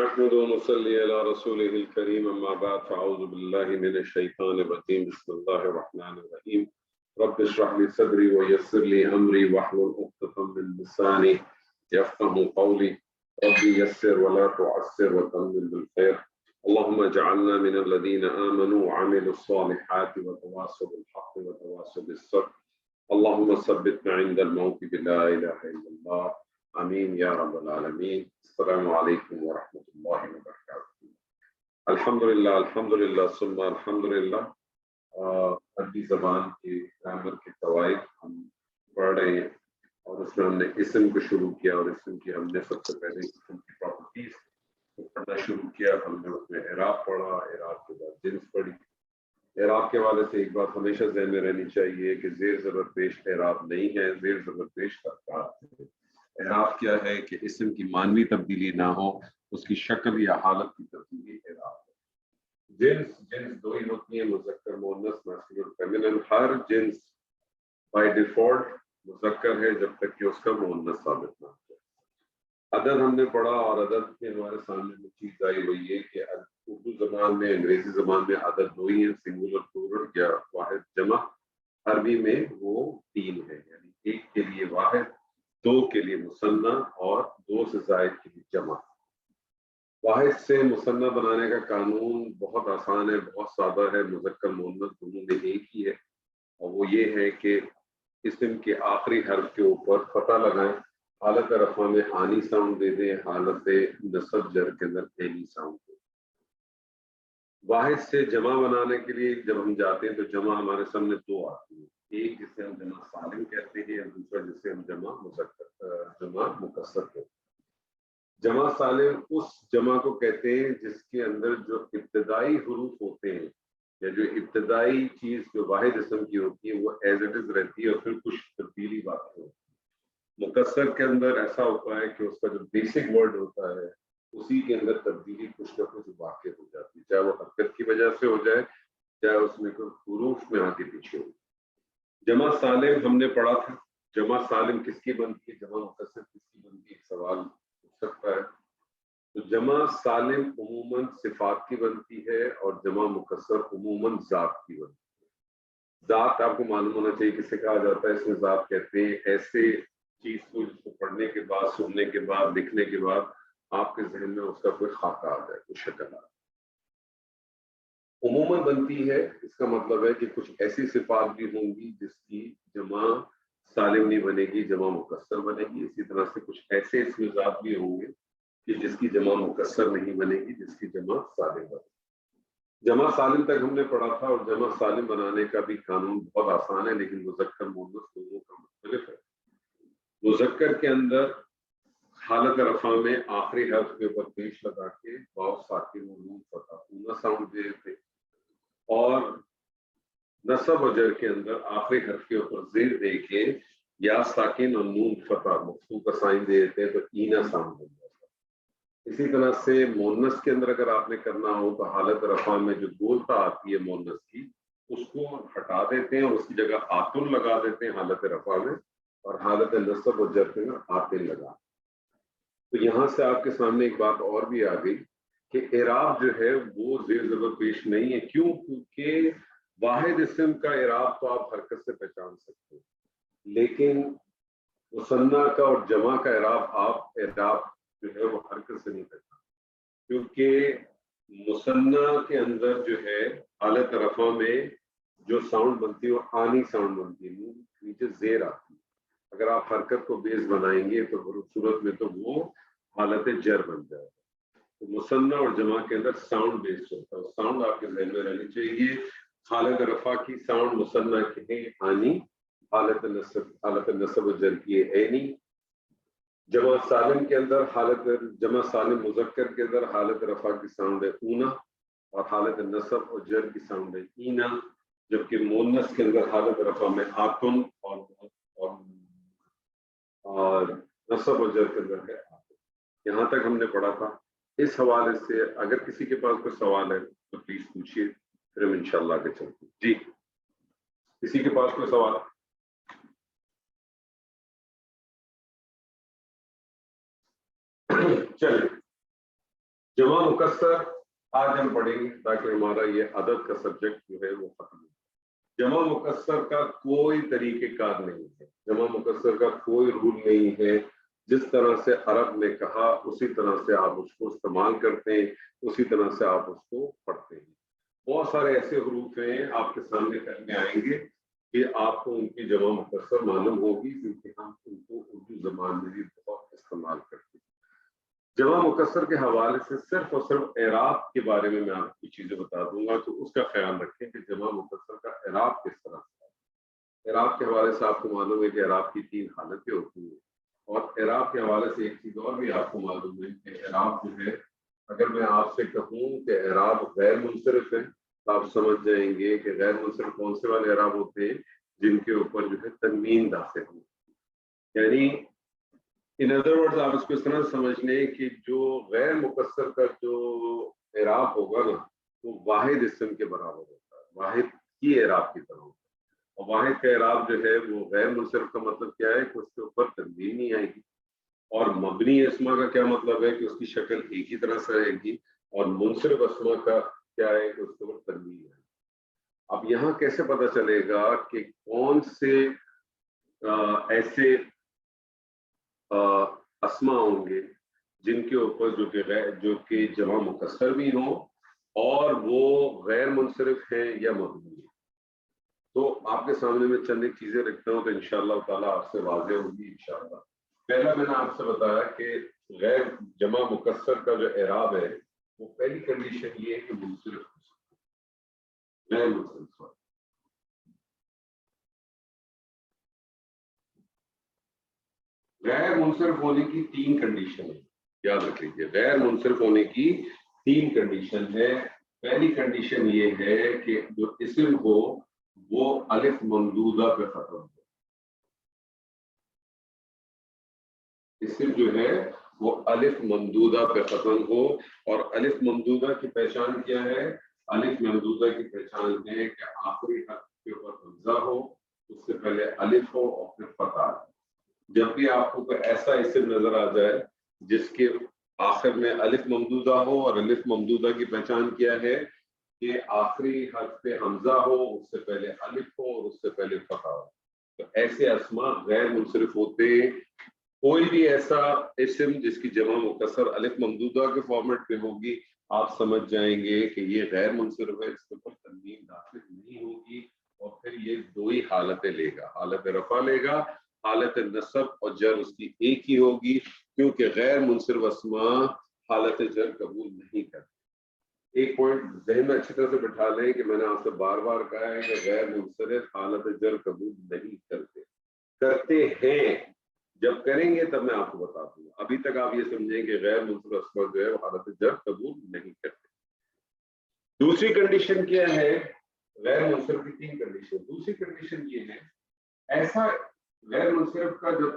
نحمد ونصلي على رسوله الكريم أما بعد فأعوذ بالله من الشيطان الرجيم بسم الله الرحمن الرحيم رب اشرح لي صدري ويسر لي أمري واحلل عقدة من لساني يفقهوا قولي ربي يسر ولا تعسر وتمم بالخير اللهم اجعلنا من الذين آمنوا وعملوا الصالحات وتواصوا بالحق وتواصوا بالصبر اللهم ثبتنا عند الموت بلا إله إلا الله آمین یا رب العالمین. السلام علیکم ورحمۃ اللہ وبرکاتہ. الحمدللہ ثم الحمدللہ. عربی زبان کی گرامر کے قواعد ہم پڑھ رہے ہیں اور اس میں ہم نے اسم کو شروع کیا اور اسم کی ہم نے سب سے پہلے اسم کی پراپرٹیز کو پڑھنا شروع کیا. ہم نے اس میں اعراب پڑھا، اعراب کے بعد جنس پڑھی. اعراب کے حوالے سے ایک بات ہمیشہ ذہن میں رہنی چاہیے کہ زیر زبر پیش اعراب نہیں ہے، زیر زبر پیش کا اعراب کیا ہے کہ اسم کی معنوی تبدیلی نہ ہو، اس کی شکل یا حالت کی تبدیلی اعراب ہے. جنس دو ہی ہوتی ہیں، مذکر مؤنث ماسکولن فیمینن. ہر جنس بائی ڈیفالٹ مذکر ہے جب تک کہ اس کا مؤنث ثابت نہ ہو جائے. عدد ہم نے پڑھا اور عدد میں ہمارے سامنے جو چیز آئی وہ یہ کہ اردو زبان میں، انگریزی زبان میں عدد دو ہی ہیں، سنگولر پلورل یا واحد جمع. عربی میں وہ تین ہے، یعنی ایک کے لیے واحد، دو کے لیے مثنیٰ اور دو سے زائد کے لیے جمع. واحد سے مثنیٰ بنانے کا قانون بہت آسان ہے، بہت سادہ ہے. مذکر مؤنث دونوں میں ایک ہی ہے اور وہ یہ ہے کہ اسم کے آخری حرف کے اوپر فتح لگائیں، حالت رفع میں آنی ساؤنڈ دے دیں، حالت نصب جر کے اندر اینی ساؤنڈ دے دیں. واحد سے جمع بنانے کے لیے جب ہم جاتے ہیں تو جمع ہمارے سامنے دو آتی ہیں، ایک جسے ہم جمع سالم کہتے ہیں اور دوسرا جسے ہم جمع مکسر کہتے ہیں. جمع سالم اس جمع کو کہتے ہیں جس کے اندر جو ابتدائی حروف ہوتے ہیں یا جو ابتدائی چیز جو واحد اسم کی ہوتی ہے وہ ایز اٹ از رہتی ہے اور پھر کچھ تبدیلی واقع ہوتی ہے. مکسر کے اندر ایسا ہوتا ہے کہ اس کا جو بیسک ورڈ ہوتا ہے اسی کے اندر تبدیلی کچھ نہ کچھ واقع ہو جاتی ہے، چاہے وہ حرکت کی وجہ سے ہو جائے، چاہے اس میں کوئی حروف میں آگے پیچھے ہو. جمع سالم ہم نے پڑھا تھا. جمع سالم کس کی بنتی ہے، جمع مکسر کس کی بنتی ہے، ایک سوال ہو سکتا ہے. تو جمع سالم عموماً صفات کی بنتی ہے اور جمع مکسر عموماً ذات کی بنتی ہے. ذات آپ کو معلوم ہونا چاہیے کسے کہا جاتا ہے. اس میں ذات کہتے ہیں ایسے چیز کو جس کو پڑھنے کے بعد، سننے کے بعد، لکھنے کے بعد آپ کے ذہن میں اس کا کوئی خاکہ آ جائے، کوئی شکل آ جائے. عموماً بنتی ہے، اس کا مطلب ہے کہ کچھ ایسی صفات بھی ہوں گی جس کی جمع سالم نہیں بنے گی، جمع مکسر بنے گی. اسی طرح سے کچھ ایسے اسم ذات بھی ہوں گے کہ جس کی جمع مکسر نہیں بنے گی، جس کی جمع سالم بنے گی. جمع سالم تک ہم نے پڑھا تھا اور جمع سالم بنانے کا بھی قانون بہت آسان ہے، لیکن مذکر مؤنث دونوں کا مختلف ہے. مذکر کے اندر حالت رفع میں آخری حرف کے اوپر پیش لگا کے واو ساکن و نون فتح اونہ ساؤنڈ دے دیتے، اور نصب و جر کے اندر آخری حرف کے اوپر زیر دے کے یا ساکن اور نون فتح مفتوح کا سائن دے دیتے ہیں تو اینا ساؤنڈ بن جاتا ہے. اسی طرح سے مؤنث کے اندر اگر آپ نے کرنا ہو تو حالت رفع میں جو گولتا آتی ہے مؤنث کی اس کو ہٹا دیتے ہیں اور اس کی جگہ آتن لگا دیتے ہیں حالت رفع میں، اور حالت نصب و جر کے اندر آتن لگا. تو یہاں سے آپ کے سامنے ایک بات اور بھی آ گئی کہ اعراب جو ہے وہ زیر زبر پیش نہیں ہے. کیوں؟ کیونکہ واحد اسم کا اعراب تو آپ حرکت سے پہچان سکتے ہیں، لیکن مثنیٰ کا اور جمع کا اعراب جو ہے وہ حرکت سے نہیں پہچان، کیونکہ مثنیٰ کے اندر جو ہے حالت رفع میں جو ساؤنڈ بنتی ہے وہ آنی ساؤنڈ بنتی ہے، نیچے زیر آتی ہے. اگر آپ حرکت کو بیس بنائیں گے تو صورت میں تو وہ حالت جر بن جائے گا. تو مثنیٰ اور جمع کے اندر ساؤنڈ بیس ہوتا ہے، ساؤنڈ آپ کے ذہن میں رہنی چاہیے. حالت رفع کی ساؤنڈ مثنیٰ کی ہے آنی، حالت نصب و جر کی ہے اینی. جمع سالم کے اندر جمع سالم مذکر کے اندر حالت رفع کی ساؤنڈ ہے اونا اور حالت نصب اور جر کی ساؤنڈ ہے اینا، جبکہ مؤنث کے اندر حالت رفع میں آتن اور نصب و جر کے اندر ہے آتن. یہاں تک ہم نے پڑھا تھا. اس حوالے سے اگر کسی کے پاس کوئی سوال ہے تو پلیز پوچھیے، پھر ہم انشاءاللہ آگے چلتے ہیں. جی کسی کے پاس کوئی سوال؟ چلیں. जमा मुकस्सर आज हम पढ़ेंगे ताकि हमारा ये अदद का सब्जेक्ट जो है वो खत्म हो। जमा मुकस्सर का कोई तरीक़ेकार नहीं है, जमा मुकस्सर का कोई रूल नहीं है। जिस तरह से अरब ने कहा उसी तरह से आप उसको इस्तेमाल करते हैं, उसी तरह से आप उसको पढ़ते हैं। बहुत सारे ऐसे हरूफ हैं आपके सामने करने आएंगे कि आपको उनकी जमा मुकस्सर मालूम होगी, क्योंकि हम उनको उर्दू ज़बान में भी बहुत इस्तेमाल करते हैं। जमा मुकस्सर के हवाले से सिर्फ और सिर्फ एराब के बारे में मैं आपको चीजें बता दूंगा, तो उसका ख्याल रखें कि जमा मुकस्सर का एराब किस तरह से है। एराब के हवाले से आपको मालूम है कि एराब की 3 हालतें होती हैं, और एराब के हवाले से एक चीज और भी आपको मालूम है कि एराब जो है, अगर मैं आपसे कहूँ कि एराब गैर मुनसरिफ है तो आप समझ जाएंगे कि गैर मुनसरिफ कौन से वाले एराब होते हैं, जिनके ऊपर जो है तनवीन दाखिल हो। यानी इन अदर वर्ड्स आप इसको इस तरह समझ लें कि जो गैर मुकस्सर का जो एराब होगा ना, वो वाहिद इस्म के बराबर होता है, वाहिद की एराब की तरह होता है। और वाहिद का एराब जो है वो गैर मुनसरिफ का मतलब क्या है कि उसके ऊपर तनवीन नहीं आएगी, और मबनी अस्मा का क्या मतलब है कि उसकी शक्ल एक ही तरह से रहेगी, और मुनसरिफ अस्मा का क्या है कि उसके ऊपर तनवीन है। अब यहाँ कैसे पता चलेगा कि कौन से ऐसे अस्मा होंगे जिनके ऊपर जो कि जमा मुकस्सर भी हो और वो गैर मुनसरिफ है या मबनी है। तो आपके सामने में चंद एक चीजें रखता हूँ तो इंशाअल्लाह ताला आपसे वाज़ेह होगी इंशाअल्लाह। पहला मैंने आपसे बताया कि गैर जमा मुकस्सर का जो एराब है वो पहली कंडीशन ये है कि मुनसरिफ हो सकता है, गैर मुनसरिफ। गैर मुनसरिफ होने की 3 कंडीशन है, याद रख लीजिए। गैर मुनसरिफ होने की 3 कंडीशन है। पहली कंडीशन ये है कि जो इस्म हो वो अलिफ ममदूदा पे खत्म हो। इस्म जो है वो अलिफ ममदूदा पे खत्म हो, और अलिफ ममदूदा की पहचान क्या है? अलिफ ममदूदा की पहचान है कि आखिरी हर्फ के ऊपर हमजा हो, उससे पहले अलिफ हो और फिर फता। जब भी आपको कोई ऐसा इस्म नजर आ जाए जिसके आखिर में अलिफ ममदूदा हो, और अलिफ ममदूदा की पहचान क्या है कि आखिरी हर्फ पे हमजा हो, उससे पहले अलिफ हो और उससे पहले फता हो, तो ऐसे अस्मा गैर मुनसरिफ होते हैं। कोई भी ऐसा इस्म जिसकी जमा मुकस्सर अलिफ ममदूदा के फॉर्मेट पे होगी, आप समझ जाएंगे कि ये गैर मुनसरिफ है, इसके ऊपर तनवीन दाखिल नहीं होगी, और फिर ये 2 ही हालतें लेगा, हालत रफा लेगा, हालत नसब और जर उसकी एक ही होगी, क्योंकि गैर मुनसरिफ अस्मा हालत जर कबूल नहीं करते। एक पॉइंट ज़हन में अच्छी तरह से बिठा लें कि मैंने आपसे बार बार कहा है कि गैर मुनसरिफ हालत जर कबूल नहीं करते, करते हैं। जब करेंगे तब मैं आपको बता दूंगा, अभी तक आप ये समझें कि गैर मुनसरिफ अस्मा जो है वो हालत जर कबूल नहीं करते। दूसरी कंडीशन क्या है? गैर मुनसरिफ की 3 कंडीशन। दूसरी कंडीशन ये है, ऐसा गैर मुनसरिफ का जो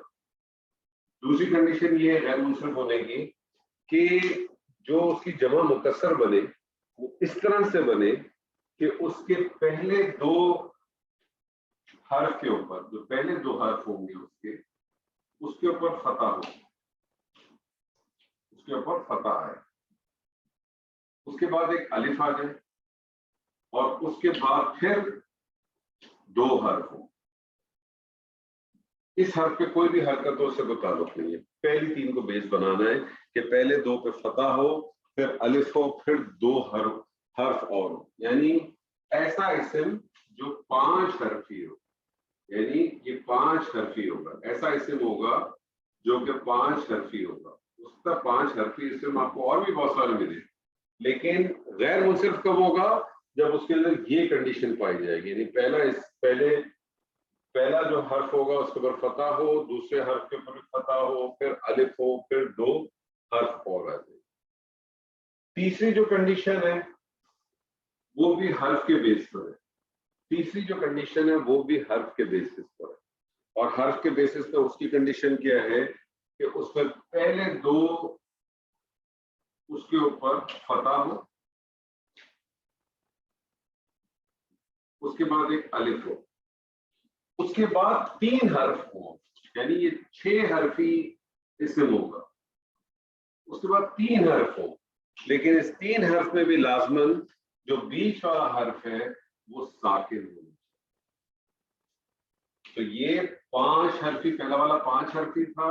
दूसरी कंडीशन ये है गैर मुनसरिफ होने की कि जो उसकी जमा मुकस्सर बने वो इस तरह से बने कि उसके पहले 2 हर्फ के ऊपर, जो पहले 2 हर्फ होंगे उसके ऊपर फता हो, उसके ऊपर फता है, उसके बाद एक अलिफ आ जाए, और उसके बाद फिर 2 हर्फ हो। इस हर्फ पे कोई भी हरकतों से कोई ताल्लुक नहीं है, पहली 3 को बेस बनाना है कि पहले 2 पे फता हो, फिर अलिफ हो, फिर 2 हर्फ और हो। यानी ऐसा इस्म जो 5 हर्फी हो, यानी ये 5 हर्फी होगा, ऐसा इस्म होगा जो कि 5 हर्फी होगा। उसका 5 हर्फी इस्म आपको और भी बहुत सारे मिले, लेकिन गैर मुनसरिफ कब होगा? जब उसके अंदर ये कंडीशन पाई जाएगी, यानी पहला जो हर्फ होगा उसके ऊपर फता हो, दूसरे हर्फ के ऊपर फता हो, फिर अलिफ हो, फिर 2 हर्फ और आ जाए। तीसरी जो कंडीशन है वो भी हर्फ के बेस पर है। तीसरी जो कंडीशन है वो भी हर्फ के बेसिस पर है, और हर्फ के बेसिस पर उसकी कंडीशन क्या है कि उसमें पहले 2 उसके ऊपर फता हो, उसके बाद एक अलिफ हो, उसके बाद 3 हर्फ हो, यानी ये 6 हर्फी इस्म होगा। उसके बाद 3 हर्फ हो, لیکن اس 3 حرف میں بھی لازمن جو بیچ والا حرف ہے وہ ساکن ہونا چاہیے. تو یہ 5 حرفی، پہلا والا 5 حرفی تھا،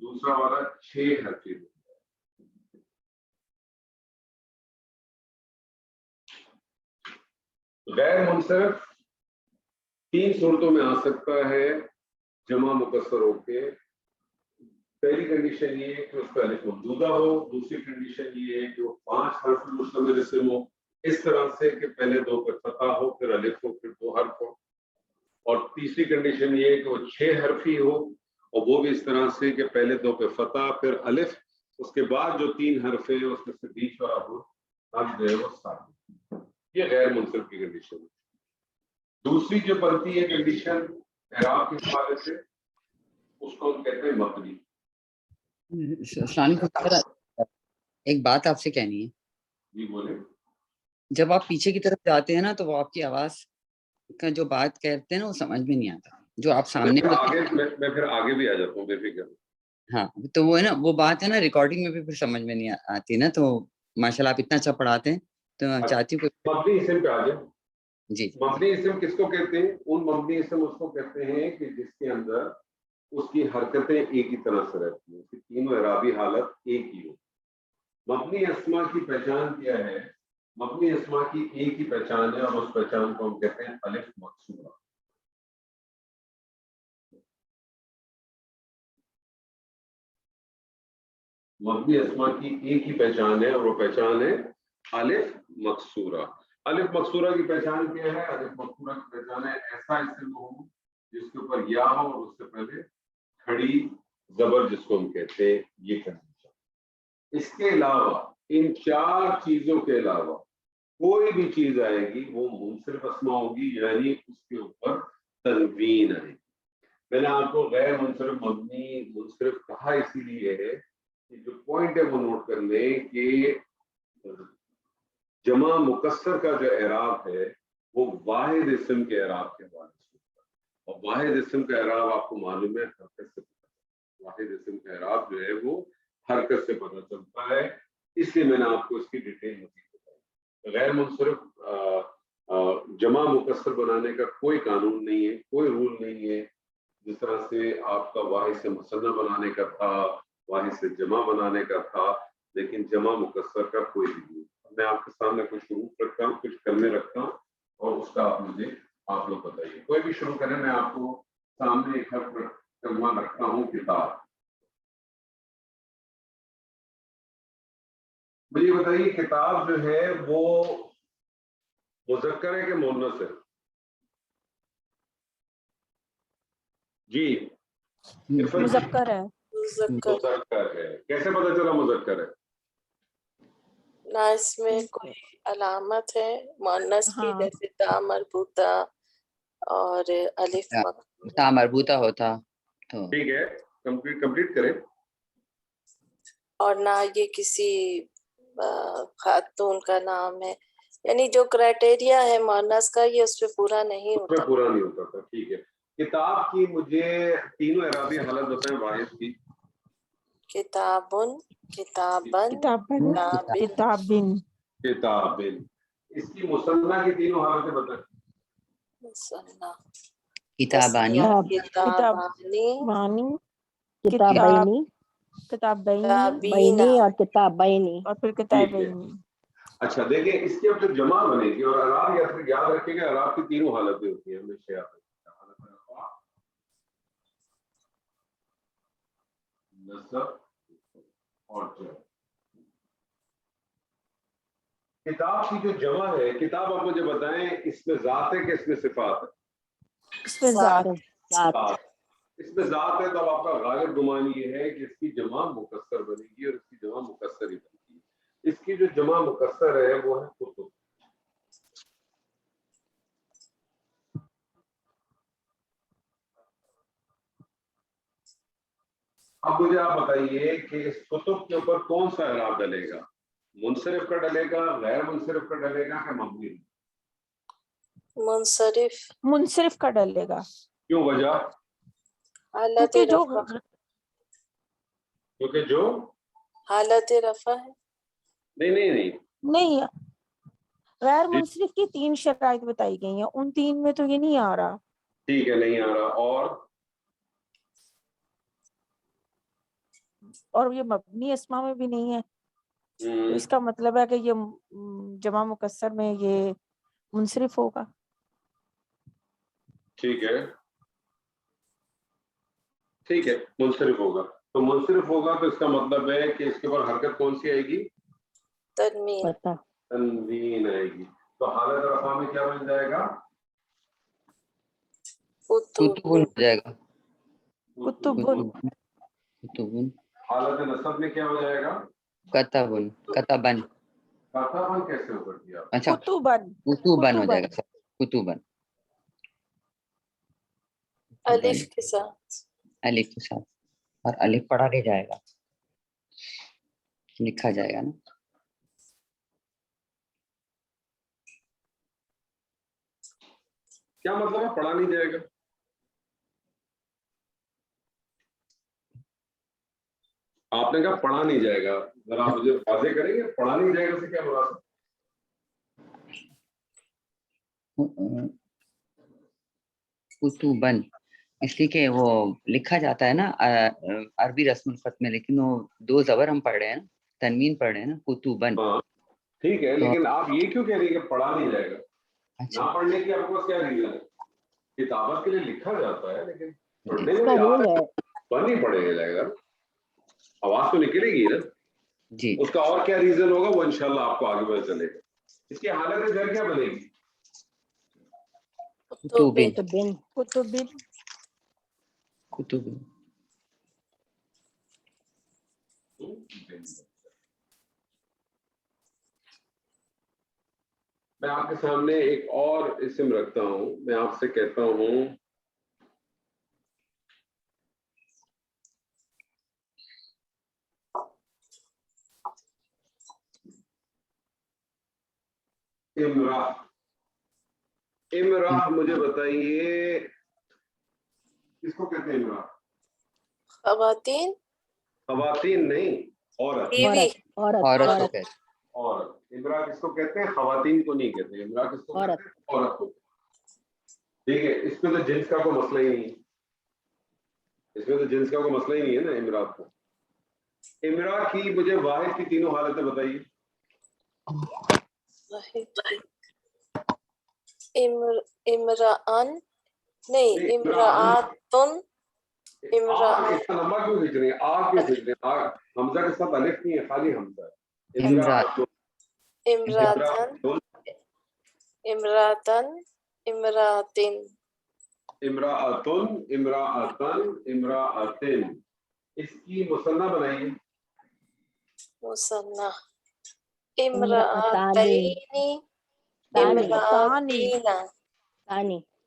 دوسرا والا 6 حرفی تھا. غیر منصرف 3 صورتوں میں آ سکتا ہے جمع مکسر ہو کے. پہلی کنڈیشن یہ ہے کہ اس کا الف ممدودہ ہو، دوسری کنڈیشن یہ ہے کہ وہ 5 حرف مشتمل اسم ہو، اس طرح سے کہ پہلے 2 پہ فتح ہو، پھر الف ہو، پھر 2 حرف ہو. اور تیسری کنڈیشن یہ ہے کہ وہ 6 حرفی ہو، اور وہ بھی اس طرح سے کہ پہلے 2 پہ فتح، پھر الف، اس کے بعد جو 3 حرف ہے اس میں سے بیچ والا ہو اب جو ہے وہ ساکن. یہ غیر منصرف کی کنڈیشن ہے. دوسری جو بنتی ہے کنڈیشن اعراب کے حوالے سے، اس کو ہم کہتے ہیں مبنی. السلام علیکم. ایک بات آپ سے کہنی ہے. جی بولیں. جب آپ پیچھے کی طرف جاتے ہیں نا تو وہ آپ کی آواز کا جو بات کہتے ہیں نا وہ سمجھ میں نہیں آتا. جو آپ سامنے میں پھر آگے بھی آ جاتا ہوں بے فکر. ہاں تو وہ ہے نا، وہ بات ہے نا ریکارڈنگ میں بھی پھر سمجھ میں نہیں آتی نا. تو ماشاءاللہ آپ اتنا اچھا پڑھاتے ہیں تو میں چاہتی ہوں مبنی اسم پہ آ جائیں. جی. مبنی اسم کس کو کہتے ہیں؟ ان مبنی اسم اس کو کہتے ہیں کہ جس کے اندر اس کی حرکتیں ایک ہی طرح سے رہتی ہیں، اس کی تینوں اعرابی حالت ایک ہی ہو. مبنی اسما کی پہچان کیا ہے؟ مبنی اسما کی ایک ہی پہچان ہے، اور اس پہچان کو ہم کہتے ہیں الف مقصورہ. مبنی اسما کی ایک ہی پہچان ہے، اور وہ پہچان ہے الف مقصورہ. الف مقصورہ کی پہچان کیا ہے؟ الف مقصورہ کی پہچان ہے ایسا اسم ہو جس کے اوپر یا ہو اور اس سے پہلے کھڑی زبر جس کو ہم کہتے ہیں، یہ کنڈیشن. اس کے علاوہ ان 4 چیزوں کے علاوہ کوئی بھی چیز آئے گی وہ منصرف اسما ہوگی، یعنی اس کے اوپر تنوین آئے گی. میں نے آپ کو غیر منصرف مبنی منصرف کہا اسی لیے ہے کہ جو پوائنٹ ہے وہ نوٹ کر لیں کہ جمع مکسر کا جو اعراب ہے وہ واحد اسم کے اعراب کے حوالے سے ہوتا ہے، اور واحد اسم کا اعراب آپ کو معلوم ہے حرکت سے. واحد اسم کا اعراب جو ہے وہ حرکت سے پتہ چلتا ہے، اس لیے میں نے آپ کو اس کی ڈیٹیل مزید بتائی. غیر منصرف جمع مکسر بنانے کا کوئی قانون نہیں ہے، کوئی رول نہیں ہے. جس طرح سے آپ کا واحد سے مثنیٰ بنانے کا تھا، واحد سے جمع بنانے کا تھا، لیکن جمع مکسر کا کوئی بھی نہیں. میں آپ کے سامنے کچھ شروع رکھتا ہوں، کچھ کلمے رکھتا ہوں، اور اس کا آپ لوگ بتائیے. کوئی بھی شروع کریں. میں آپ کو سامنے ایک کلمہ رکھتا ہوں، کتاب. مجھے بتائیے کتاب جو ہے وہ مذکر ہے کہ مؤنث ہے؟ جی مذکر ہے. مذکر ہے. کیسے پتہ چلا مذکر ہے؟ نہ اس میں کوئی علامت ہے مؤنث کی، جیسے تا مربوطہ اور الف تا مربوطہ ہوتا تو ٹھیک ہے، کمپلیٹ کریں. اور نہ یہ کسی خاتون کا نام ہے، یعنی جو کرائٹیریا ہے مؤنث کا یہ اس پہ پورا نہیں ہوتا. پورا نہیں ہوتا تھا. ٹھیک ہے. کتاب کی مجھے تینوں اعرابی حالت بتائیں واحد کی. کتابن، کتابن، کتابن. کتابن. اس کی مصنع کی تینوں حالتیں بتائیں. مصنع، کتابانی، کتابانی، کتابینی، کتابینی اور کتابینی، اور پھر کتابینی. اچھا دیکھیں اس کی اب جو جمع بنے گی، اور اعراب یاد رکھیں گے اعراب کی تینوں حالتیں ہوتی ہیں ہمیشہ یاد رکھیں. حالت رفع، نصب اور جر. کتاب کی جو جمع ہے، کتاب آپ مجھے بتائیں اس میں ذات ہے کہ اس میں صفات ہے؟ اس میں ذات. اس میں ذات ہے. تو اب آپ کا غالب گمان یہ ہے کہ اس کی جمع مکسر بنے گی، اور اس کی جمع مکسر ہی بنے گی. اس کی جو جمع مکسر ہے وہ ہے کتب. اب مجھے آپ بتائیے کہ اس کتب کے اوپر کون سا اعراب ڈلے گا؟ منصرف کا ڈلے گا، غیر منصرف کا ڈلے گا، کہ مبنی؟ منصرف کا ڈلے گا. کیوں وجہ؟ حالت رفع، کیونکہ جو حالت رفع ہے. नहीं, गैर मुंसरिफ की 3 शराइत बताई गई हैं, उन 3 में तो ये नहीं आ रहा। ठीक है, नहीं आ रहा। और ये मबनी अस्मा में भी नहीं है, तो इसका मतलब है कि ये जमा मुकस्सर में ये मुंसरिफ होगा। ठीक है, मुंसरिफ होगा। तो मुंसरिफ होगा तो इसका मतलब है कि इसके ऊपर हरकत कौन सी आएगी? तनवीन। तनवीन आएगी। तो हालत रफा में क्या बन जाएगा? कुतुबुन हो जाएगा। कुतुबुन। कुतुबुन। हालत नसब में क्या हो जाएगा? कतबुन, कतबन। कतबन कैसे ऊपर दिया? अच्छा, कुतुबन। कुतुबन हो जाएगा, कुतुबन। अलिफ के साथ। अलिफ के साथ, और अलिफ पढ़ा के जाएगा, लिखा जाएगा ना। क्या मतलब है पढ़ा नहीं जाएगा? आपने कहा पढ़ा नहीं जाएगा, जरा आप मुझे वाज़ेह करेंगे पढ़ा नहीं जाएगा से क्या मुराद? कुतुबन इसलिए कि वो लिखा जाता है ना अरबी रस्मुल खत में, लेकिन वो 2 ज़बर हम पढ़ रहे हैं ना, तनवीन पढ़ रहे हैं ना, कुतुबन। हाँ ठीक है, लेकिन आप ये क्यों कह रही है कि पढ़ा नहीं जाएगा? अच्छा, ना पढ़ने की आपके पास क्या रीजन है? किताबत के लिए लिखा जाता है, लेकिन पढ़ने में नहीं पढ़ेगा जाएगा, आवाज तो निकलेगी ना जी। उसका। और क्या रीजन होगा वो इंशाल्लाह आपको आगे पता चलेगा। इसकी हालत घर क्या बनेगी? कुतुबिन। कुतुबिन। कुतुबिन। मैं आपके सामने एक और इस्म रखता हूं, मैं आपसे कहता हूं इमरा। इमरा मुझे बताइए किसको कहते हैं इमरा? खवातीन। खवातीन नहीं, औरत। बीवी। औरत। औरत। इमरा किसको कहते हैं? खवातीन को नहीं कहते। इमरा किसको कहते हैं? औरत को। ठीक है, इसमें तो जिन्स का कोई मसला ही नहीं, इसमें तो जिन्स का कोई मसला ही नहीं है ना इमरात को। इमरा की मुझे वाहिद की तीनों हालतें बताइए। इमरान नहीं, इमरातुन। इसका लंबा क्यों खींच रही है? आ क्यों खींच रही है? आ हमजा के साथ अलिफ नहीं है, खाली हमजा है। इमरातन। इमरातन। इमरातिन। इमराअतुन, इमराअतन, इमराअतिन। इसकी मुसन्ना बनाइए। मुसन्ना। इमरातैनी। इमरातीना।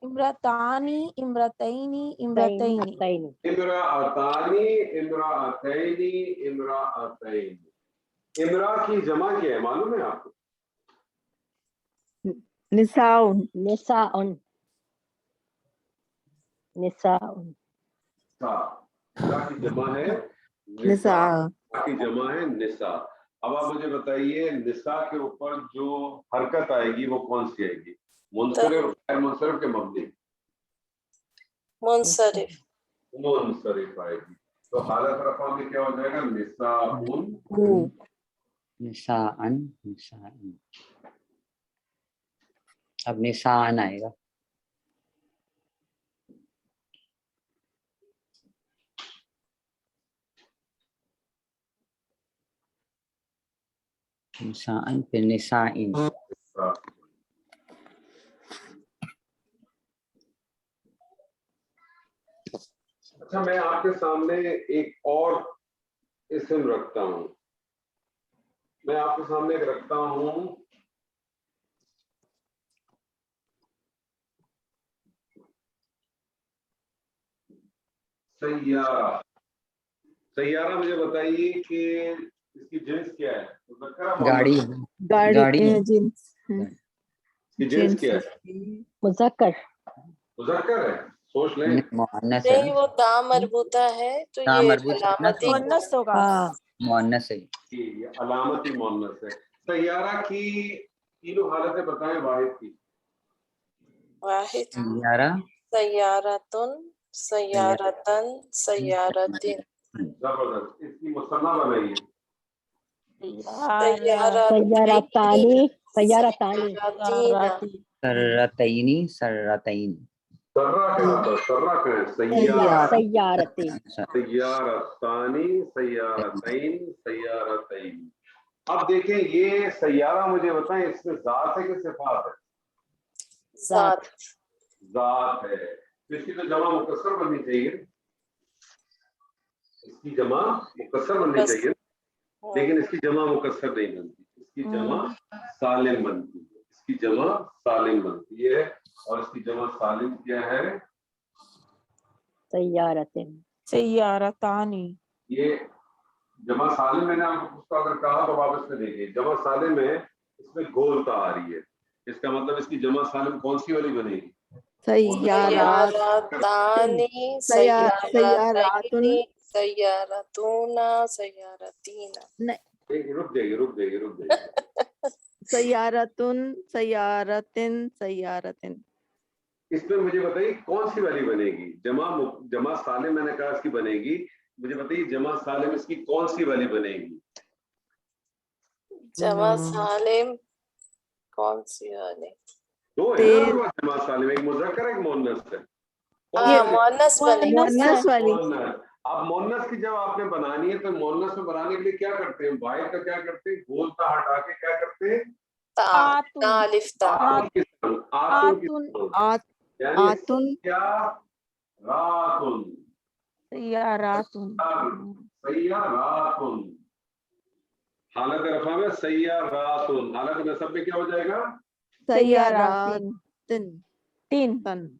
इमरातानी, इमरातैनी, इमरातैनी। इमराअतानी, इमराअतैनी, इमराअतैनी। इमरा की जमा क्या है मालूम है आपको? निसाउन। निसाउन। निसा की जमा है निसा। की जमा है निसा। अब आप मुझे बताइए निसा के ऊपर जो हरकत आएगी वो कौन सी आएगी? मुनसरिफ, गैर मुनसरिफ के मबनी? मुनसरिफ। मुनसरिफ आएगी। तो हालत रफा में क्या हो जाएगा? निसाउन। निसाअन, निसाअन। अब निसाअन आएगा। निसाअन फिर निसाइन। अच्छा, मैं आपके सामने एक और इस्म रखता हूं। मैं आपके सामने एक रखता हूं सैयारा। सैयारा मुझे बताइए कि इसकी जिन्स क्या है? गाड़ी। गाड़ी है जिन्स। इसकी जिन्स क्या है? मुज़क्कर। मुज़क्कर है? सोच लें। मुअन्नस है। नहीं, वो दाम मरबूता है तो दाम ये मरबूता अलामती मुअन्नस होगा। मुअन्नस है। ये अलामती मुअन्नस है। सैयारा की तीनों हालतें बताएं वाहिद की। वाहिद सैयारा, सैयारतुन, सैयारतन, सैयारतिन। जबरदस्त, इसकी मुसन्ना बनाइए। सैयारतानी सैयारतानी सैयारतीना। सर्रतैनी सर्रतैन, सर्रा क्या होता है? सर्रा क्या है? सैयारा, सैयारतीन सैयारतानी, सैयारतैन, सैयारतैन। अब देखें, ये सैयारा मुझे बताएं, इसमें जात है कि सिफात है? जात। जात है, तो इसकी तो जमा मुकस्सर बननी चाहिए, इसकी जमा मुकस्सर बननी चाहिए, लेकिन इसकी जमा मुकस्सर नहीं बनती, इसकी जमा सालिम बनती है, इसकी जमा सालिम बनती है, और इसकी जमा सालिम क्या है? सैयारतीन सैयारतानी। ये जमा सालिम मैंने आपको उसको अगर कहा तो वापस में देखिए, जमा सालिम है, इसमें गोलता आ रही है, इसका मतलब इसकी जमा सालिम कौन सी वाली बनेगी? सैयारतानी, सैयारतैनी, सैयारतूना, सैयारतीना। रुक जाइए सैयारतुन सैयारतिन सैयारतिन। इसमें मुझे बताइए कौन सी वाली बनेगी? जमा सालिम मैंने कहा इसकी बनेगी, मुझे बताइए जमा सालिम इसकी कौन सी वाली बनेगी? जमा सालिम कौन सी वाली? दो है ना आपके पास जमा सालिम, एक मुज़क्कर है, एक मुअन्नस है। मुअन्नस बनेगी। मुअन्नस वाली। मुअन्नस। अब मुअन्नस की जब आपने बनानी है तो मुअन्नस में बनाने के लिए क्या करते हैं? वाहिद का क्या करते हैं? गोलता हटा के क्या करते हैं? आतुन। अलिफ ता। आतुन सैयारातुन, सैयारातुन। सैयारातुन। हालत रफा में सैयारातुन, हालत नसब में क्या हो जाएगा? सैयारातिन तीन। तन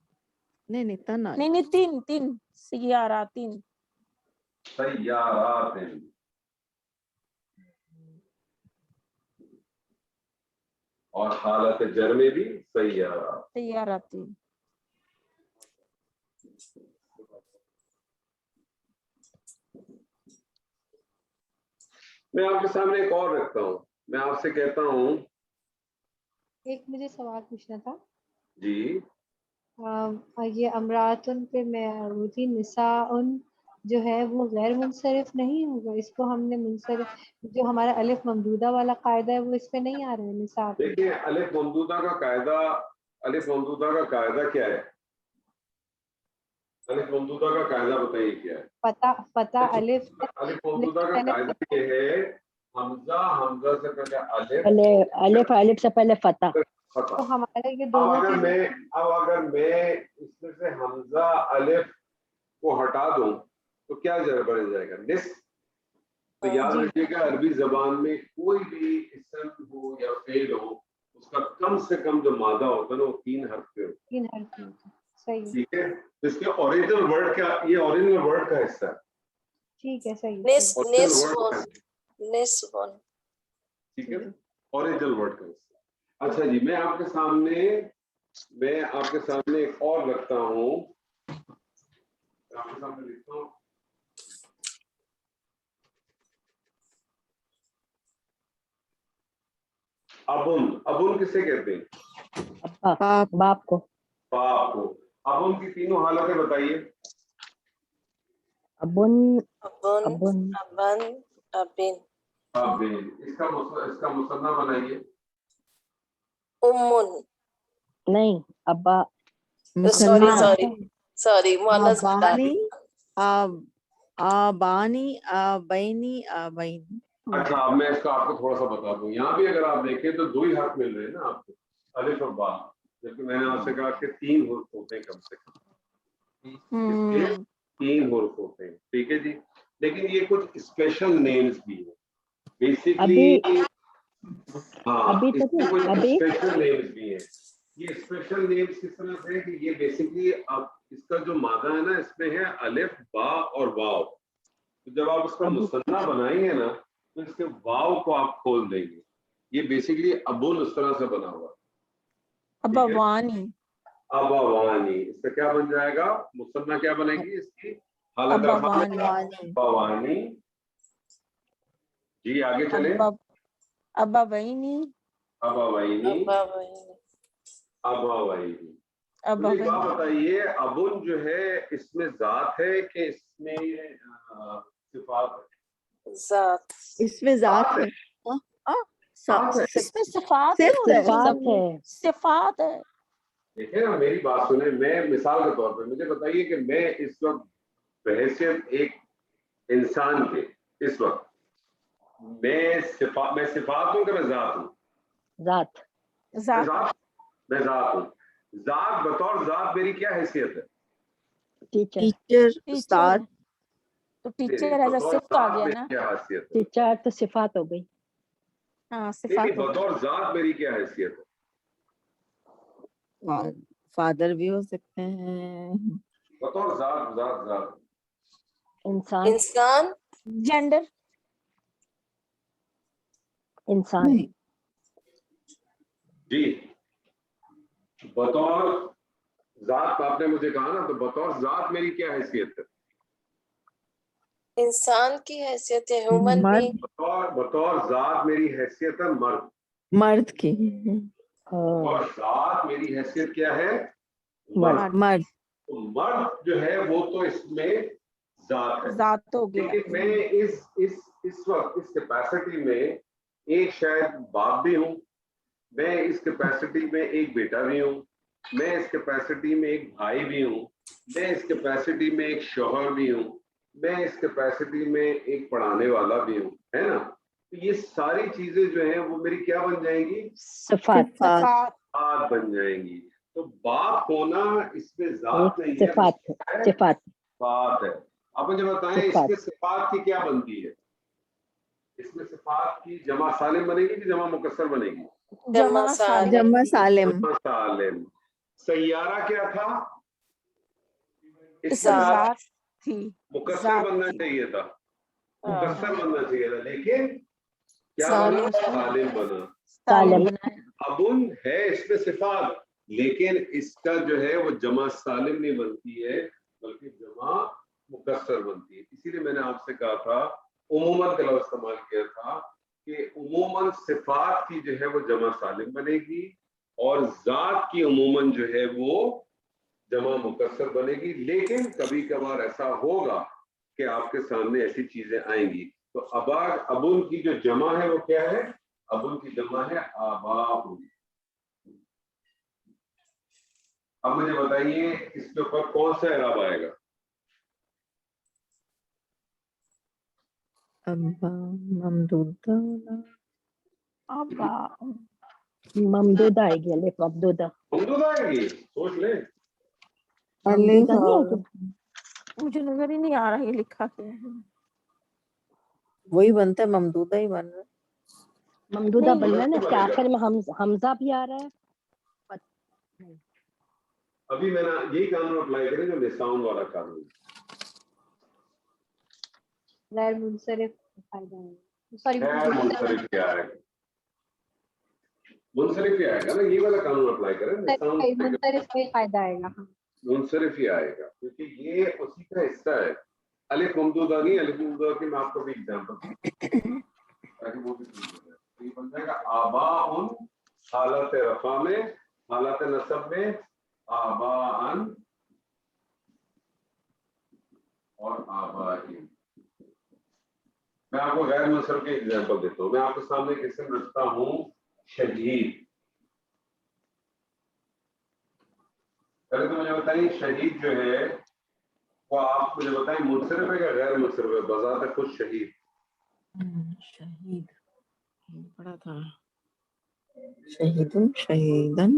नहीं तन आ नहीं तीन सैयारातीन। सैयारातिन। और हालत जर में भी सैयारातीन। मैं आपके सामने एक और रखता हूँ, मैं आपसे कहता हूँ। एक मुझे सवाल पूछना था जी, ये अमरातुन पे मैं अरूथी निसाउन जो है वो गैर मुनसरिफ नहीं होगा? इसको हमने मुनसरिफ, जो हमारा अलिफ ममदूदा वाला कायदा है वो इस पे नहीं आ रहा है निसा पे। देखिए अलिफ ममदूदा का कायदा, अलिफ ममदूदा का कायदा क्या है? अलिफ ममदूदा का कायदा बताइए क्या है? पता अलिफ अलिफ ममदूदा का कायदा ये है, हमजा से पहले अलिफ से पहले फता। तो हमारे ये अब दोनों अगर मैं इसमें से हमजा अलिफ को हटा दूं तो क्या बन जाएगा? निस्फ। तो याद रखिएगा, अरबी जबान में कोई भी इसम हो या फेल हो, उसका कम से कम जो मादा होता है ना वो 3 हर्फ पे होता है। 3 हर्फ होते। सही, ठीक है, तो इसके ओरिजिनल वर्ड क्या, ये ओरिजिनल वर्ड का हिस्सा है। ठीक है, सही। निस्वन। ठीक है, ओरिजिनल वर्ड का हिस्सा। अच्छा जी, मैं आपके सामने एक और रखता हूँ, आपके सामने लिखता हूँ। अबुन किसे कहते हैं? बाप को। बाप को। अबुन की तीनों हालतें बताइए। अबुन अबन, अबिन। इसका मुसन्ना बनाइए। उम्मुन। नहीं, अब्बा। सॉरी मुअन्नस बता दी। आबानी आबैनी आबैन। अच्छा, अब मैं इसका आपको थोड़ा सा बता दूं, यहाँ भी अगर आप देखें तो 2 ही हर्फ मिल रहे हैं ना आपको, अलिफ और बा, जबकि मैंने आपसे कहा कि 3 हुर्फ होते हैं कम से कम। 3 हुर्फ होते हैं, ठीक है जी। लेकिन ये कुछ स्पेशल नेम्स भी हैं बेसिकली। हाँ, इसमें कुछ स्पेशल नेम्स भी हैं। ये स्पेशल नेम्स किस तरह से कि ये बेसिकली अब इसका जो मादा है ना, इसमें है अलिफ, बा और वाव। तो जब आप उसका मुसन्ना बनाएंगे ना तो इसके वाव को आप खोल देंगे। ये बेसिकली अबुन उस तरह से बना हुआ। अबवानी। अबवानी, इसका क्या बन जाएगा? मुसन्ना क्या बनेगी इसकी? हालत अबवानी। अबवानी। जी आगे चले। अबावैनी अबावैनी अबावैनी अबावैनी। मुझे एक बात अबावैनी बताइए, अबुन जो है इसमें जात है कि इसमें सिफात है? जात। इसमें जात है। इसमें सिफात सिर्फ क्यों है? सिफात है। सिफात है। देखिए ना, मेरी बात सुने, मैं मिसाल के तौर पे मुझे बताइए कि मैं इस वक्त बहैसियत एक इंसान के इस वक्त मैं सिफात हूँ कि मैं जात हूँ? जात। जात मैं जात हूँ। जात बतौर जात मेरी क्या हैसियत है? टीचर। टीचर टीचर उस्ताद। तो टीचर एज अ सिफ्त आ गया ना। क्या हैसियत है? टीचर तो सिफात हो गई। हाँ नहीं, सिफात हो गई। बतौर जात मेरी क्या हैसियत है? फादर भी हो सकते हैं। बतौर जात जात जात इंसान। इंसान। जेंडर इंसान। नहीं, जी, बतौर जात आपने मुझे कहा ना, तो बतौर जात मेरी क्या हैसियत है? इंसान की हैसियत है, ह्यूमन मर्द। बीइंग। बतौर जात मेरी हैसियत है मर्द। मर्द की। और जात मेरी हैसियत क्या है? मर्द। मर्द। तो मर्द जो है वो तो इसमें जात है। जात हो गया। लेकिन मैं इस वक्त इस कैपेसिटी में एक शायद बाप भी हूँ, मैं इस कैपेसिटी में एक बेटा भी हूँ, मैं इस कैपेसिटी में एक भाई भी हूँ, मैं इस कैपेसिटी में एक शौहर भी हूँ, मैं इस कैपेसिटी में एक पढ़ाने वाला भी हूँ, है ना? तो ये सारी चीजें जो हैं वो मेरी क्या बन जाएंगी? सिफात। सिफात जात बन जाएंगी। तो बाप होना इसमें जात नहीं है, सिफात। है सिफात। बात है। अब मुझे बताएं सिफात। इसमें सिफात की क्या बनती है? इसमें सिफात की जमा सालिम बनेगी कि जमा मुकस्सर बनेगी? जमा सालिम। जमा सालिम। जमा सालिम। सैयारा क्या था? इसमें इसमें जात थी। मुकस्सर जात बनना थी। चाहिए था, हाँ, मुकस्सर बनना चाहिए था, लेकिन क्या सालिम बना? बना। सालिम बना। सालिम सालिम। बनाया। अबुन है इसमें सिफात, लेकिन इसका जो है वो जमा सालिम नहीं बनती है, बल्कि जमा मुकस्सर बनती है। इसीलिए मैंने आपसे कहा था, उमूमन का लफ्ज़ इस्तेमाल किया था कि उमूमन सिफात की जो है वो जमा सालिम बनेगी और जात की उमूमन जो है वो जमा मुकस्सर बनेगी। लेकिन कभी कभार ऐसा होगा कि आपके सामने ऐसी चीजें आएंगी। तो अबुन की जो जमा है वो क्या है? अबुन की जमा है आबाउन। अब मुझे बताइए इसके ऊपर कौन सा इराब आएगा? ममदूदा। अब्बा ममदूदा आएगी। अलिफ ममदूदा। ममदूद आएगी, सोच ले। ममदूदा नहीं आएगी। मुझे नजर ही नहीं आ रहा ये लिखा क्या है। वही बनता है, ममदूदा ही बन रहा है। ममदूदा नहीं। बन रहा है ना, इसके आखिर में हमजा भी आ रहा है। अभी मैंने यही कानून अप्लाई करें जो निसाउन वाला कानून। गैर मुनसरिफ फायदा है। सॉरी खैर मुनसरिफ क्या आएगा? मुनसरिफ ही आएगा ना, ये वाला कानून अप्लाई करें। निसाउन मुनसरिफ में फायदा आएगा। मुनसरिफ ही आएगा, क्योंकि ये उसी का हिस्सा है। अलिफ ममदूदा नहीं, अलिफ ममदूदा की मैं आपको भी एग्जांपल ताकि वो भी समझ जाए। तो ये बन जाएगा आबाउन, हालत रफा में, हालत नसब में आबाअन और आबाइन। मैं आपको गैर मुनसरिफ के एग्जांपल देता हूँ। मैं आपके सामने एक इसम रखता हूँ शहीद। पहले तो मुझे बताइए शहीद जो है वो आप मुझे बताएं मुनसरिफ है या गैर मुनसरिफ है? बजाते खुद शहीद। शहीद पढ़ा था। शहीदुन शहीदन।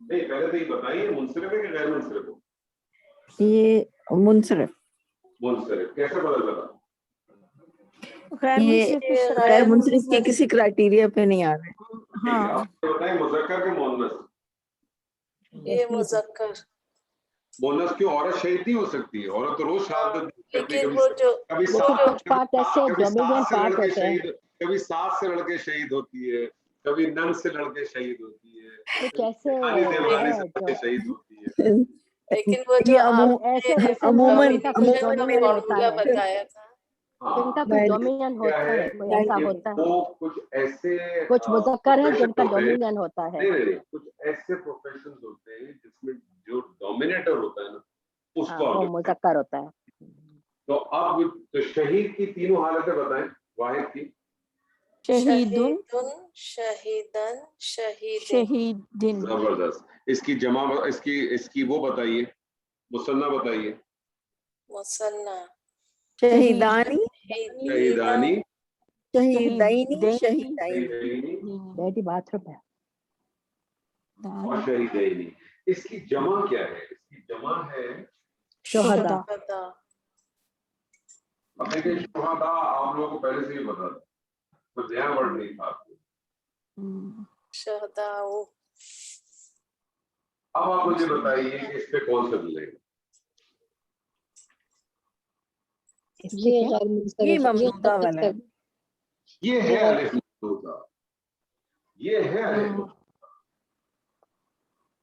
नहीं, पहले तो ये बताइए मुनसरिफ है कि गैर मुनसरिफ है? ये मुनसरिफ। मुनसरिफ कैसे बदल लगा? ये गैर मुनसरिफ के किसी क्राइटेरिया पे नहीं आ रहे। हाँ आप बताएं मुज़क्कर के मुअन्नस। ये मुज़क्कर। मुअन्नस क्यों? औरत शहीद नहीं हो सकती है, औरत तो रोज शहादत देती है। लेकिन वो जो कभी लेकिन कुछ पार्ट ऐसे डोमिनेंट पार्ट होते हैं। कभी सास से लड़के शहीद होती है, कभी नन से लड़के शहीद होती है, कुछ ऐसे खाली देवानी से है लड़के जो शहीद होती है। लेकिन वो जो ये ऐसे अमूमन मुसलमान का कुछ अमूमन डोमिनेंट होता फॉर्मूला है। बताया था जिनका कोई डोमिनियन होता है, कोई ऐसा होता है, वो कुछ ऐसे कुछ मुज़क्कर है professions जिनका होते हैं, डोमिनियन होता है। नहीं, कुछ ऐसे प्रोफेशंस होते हैं जिसमें जो डोमिनेटर होता है ना, उसको हाँ, वो हम मुज़क्कर होता है। तो अब तो शहीद की तीनों हालतें बताएं, वाहिद की। शहीदुन, शहीदन, शहीदिन। शहीदिन, जबरदस्त। इसकी जमा, इसकी वो बताइए, मुसन्ना बताइए। मुसन्ना, शहीदानी, शहीदानी, शहीदैनी, शहीदैनी, शहीदैनी बेटी बाथरूम है। और शहीदैनी। इसकी जमा क्या है? इसकी जमा है शुहदा। शुहदा, अब देखिए, शुहदा आप लोगों को पहले से ही पता था, तो नया वर्ड नहीं था आपको। शुहदाउ। अब आप मुझे बताइए कि इस पे कौन सा मिलेगा? ये गैर मुंसरिफ, ये ममदूदा वाला है। ये है अलिफ ममदूदा, ये है अलिफ ममदूदा।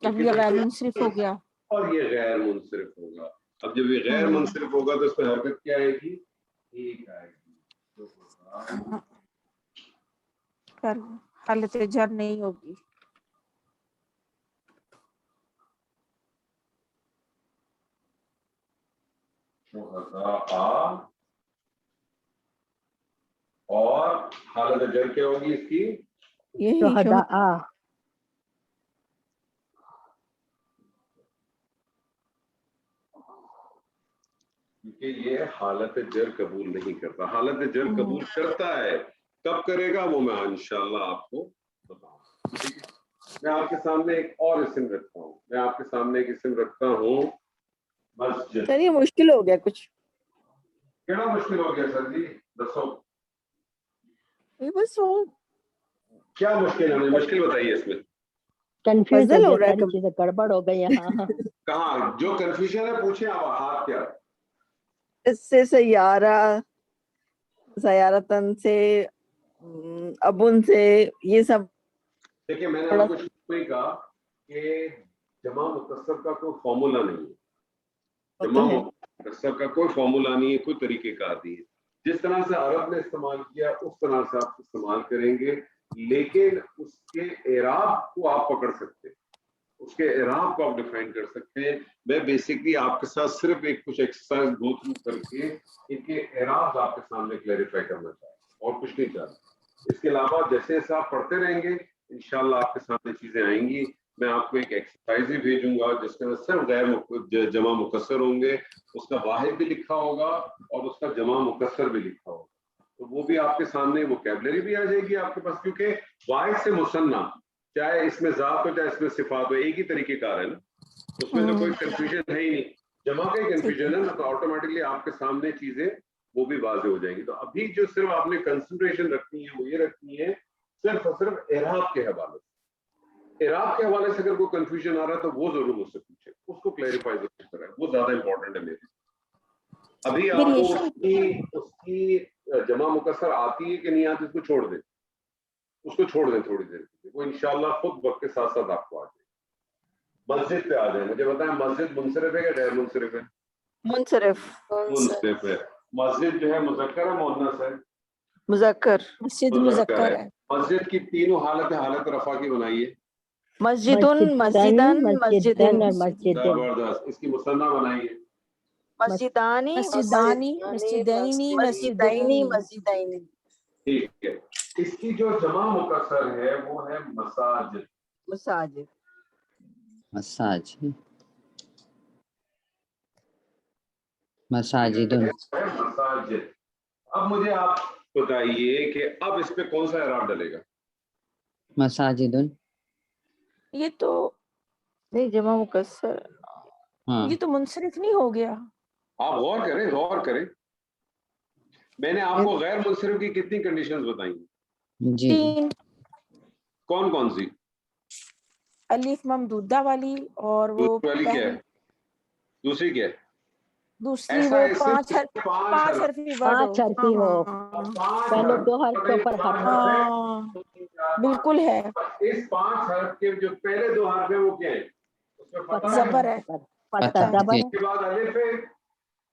अब ये गैर मुंसरिफ हो गया और ये गैर मुंसरिफ होगा। अब जब ये गैर मुंसरिफ होगा तो इस पर हरकत क्या आएगी? एक आएगी, तो होगा पर हालत जर नहीं होगी। शुहदा, और हालत जर क्या होगी इसकी? यही शुहदा आ। क्योंकि ये हालत जर कबूल नहीं करता। हालत जर कबूल करता है, कब करेगा वो मैं इंशाल्लाह आपको बताऊंगा। ठीक है, मैं आपके सामने एक और इस्म रखता हूँ। मैं आपके सामने एक इस्म रखता हूँ, मस्जिद। सर ये मुश्किल हो गया कुछ। केड़ा मुश्किल हो गया सर जी? दसो ये बस वो क्या मुश्किल है? मुश्किल बताइए इसमें। कंफ्यूज पजल हो हो गया, रहा है सारी चीजें गड़बड़ हो गई यहाँ। कहाँ जो कंफ्यूजन है पूछे आप, हाथ क्या? इससे सयारा, सयारतन से, अबुन से, ये सब। देखिए, मैंने थोड़ा आपको शुरू में कहा कि जमा मुकस्सर का कोई फॉर्मूला नहीं है। जमा मुकस्सर का कोई फॉर्मूला नहीं है, कोई तरीकेकार नहीं है। जिस तरह से अरब ने इस्तेमाल किया उस तरह से आप इस्तेमाल करेंगे, लेकिन उसके एराब को आप पकड़ सकते हैं, उसके एराब को आप डिफाइन कर सकते हैं। मैं बेसिकली आपके साथ सिर्फ एक कुछ एक्सरसाइज गो थ्रू करके इनके एराब आपके सामने क्लैरिफाई करना चाहता हूँ, और कुछ नहीं चाहता। इसके अलावा जैसे जैसे आप पढ़ते रहेंगे इंशाल्लाह आपके सामने चीजें आएंगी। मैं आपको एक एक्सरसाइज भी भेजूंगा जिसके अंदर सिर्फ गैर जमा मुकस्सर होंगे, उसका वाहिद भी लिखा होगा और उसका जमा मुकस्सर भी लिखा होगा, तो वो भी आपके सामने, वोकैबुलरी भी आ जाएगी आपके पास। क्योंकि वाहिद से मुसन्ना, चाहे इसमें जात हो चाहे इसमें सिफात हो, एक ही तरीके कार है ना, उसमें तो कोई कंफ्यूजन है ही नहीं। जमा का ही कंफ्यूजन है ना, तो ऑटोमेटिकली आपके सामने चीजें वो भी वाजे हो जाएंगी। तो अभी जो सिर्फ आपने कंसंट्रेशन रखनी है वो ये रखनी है सिर्फ और सिर्फ एराब के हवाले से। एराब के हवाले से अगर कोई कंफ्यूजन आ रहा है तो वो जरूर मुझसे पूछे, उसको क्लैरिफाई जरूर करें, वो ज्यादा इंपॉर्टेंट है मेरे। अभी आपको उसकी जमा मुकस्सर आती है कि नहीं आती, उसको छोड़ दें, उसको छोड़ दें थोड़ी देर के लिए, वो इंशाल्लाह खुद वक्त के साथ साथ आपको आ जाए। मस्जिद पे आ जाए, मुझे बताएं मस्जिद मुनसरिफ है या गैर मुनसरिफ है? मुनसरिफ। मुनसरिफ है। मस्जिद जो है मुज़क्कर है मुअन्नस है? मुज़क्कर। मस्जिद मुज़क्कर है। मस्जिद की तीनों हालत हालत रफा की बनाइए। मस्जिदुन, मस्जिदन, मस्जिदिन। और मस्जिदिन। जबरदस्त। इसकी मुसन्ना बनाइए। मस्जिदानी, मस्जिदानी, मस्जिदैनी, मस्जिदैनी, मस्जिदैनी। ठीक है, इसकी जो जमा मुकस्सर है वो है मसाजिद। मसाजिद। मसाजिद, मसाजिदुन। मसाजिद। अब मुझे आप बताइए कि अब इस पे कौन सा एराब डलेगा? मसाजिदुन। ये तो नहीं, जमा मुकस्सर। हाँ, ये तो मुनसरिफ नहीं हो गया। आप गौर करें, गौर करें। मैंने आपको गैर मुनसरिफ की कितनी कंडीशंस बताई? जी जी। 3, कौन कौन सी? अलिफ ममदूदा वाली, और वो दूसरी वाली क्या है? दूसरी क्या है? दूसरी ऐसा वो है, पांच सिर्फ पांच हरफी वर्ड पांच हरफी हो, पहले 2 हर्फ के ऊपर हर्फ। हाँ बिल्कुल है। इस 5 हर्फ के जो पहले 2 हर्फ है वो क्या है? उसमें फतह है, जबर है, पत्ता जबर है। उसके बाद अलिफ है,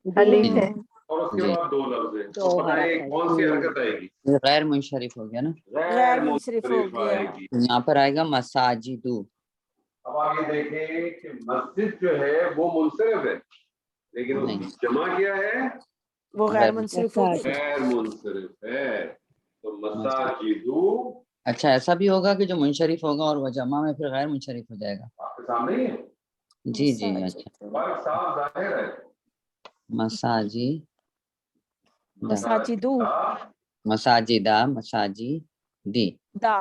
अलीफ है। اور اس کے جی بعد 2 لفظ ہیں، دو تو بتائیں حرف کون سی حرکت آئے گی؟ یہ غیر منصرف ہو گیا نا. غیر منصرف ہو گیا. آئے گی. یہاں پر آئے گا مساجدو. اب آپ یہ دیکھیں کہ مسجد جو ہے وہ منصرف ہے، لیکن اس کی جمع کیا ہے؟ وہ غیر منصرف ہو گئی. غیر منصرف ہے. تو مساجدو اچھا ایسا بھی ہوگا کہ جو منشرف ہوگا اور وہ جمع میں پھر غیر منشرف ہو جائے گا. آپ کے سامنے ہی ہے، جی جی اچھا. فرق صاف ظاہر ہے. مساجی مساجدو مساجدہ مساجدی دا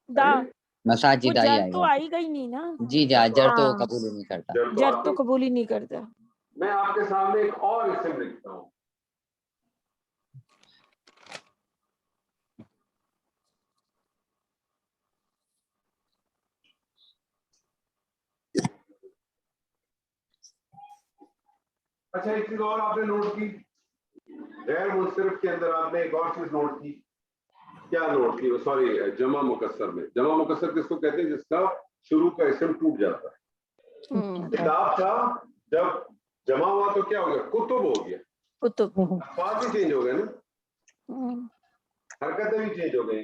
دا وہ مساجدہ ہی جر آئے تو گا. آئی گئی نہیں نا. جی جر تو ہاں. قبول ہی نہیں کرتا. جر تو قبول ہی نہیں کرتا. میں آپ کے سامنے ایک اور اسم لکھتا ہوں. اچھا ایک چیز اور آپ نے نوٹ کی، غیر منصرف کے اندر آپ نے ایک اور چیز نوٹ کی. کیا نوٹ کی؟ سوری، جمع مکسر میں. جمع مکسر کس کو کہتے ہیں؟ جس کا شروع کا اسم ٹوٹ جاتا ہے. کتاب تھا، جب جمع ہوا تو کیا ہو گیا؟ کتب ہو گیا. کتب. الفاظ بھی چینج ہو گئے نا، حرکتیں بھی چینج ہو گئی.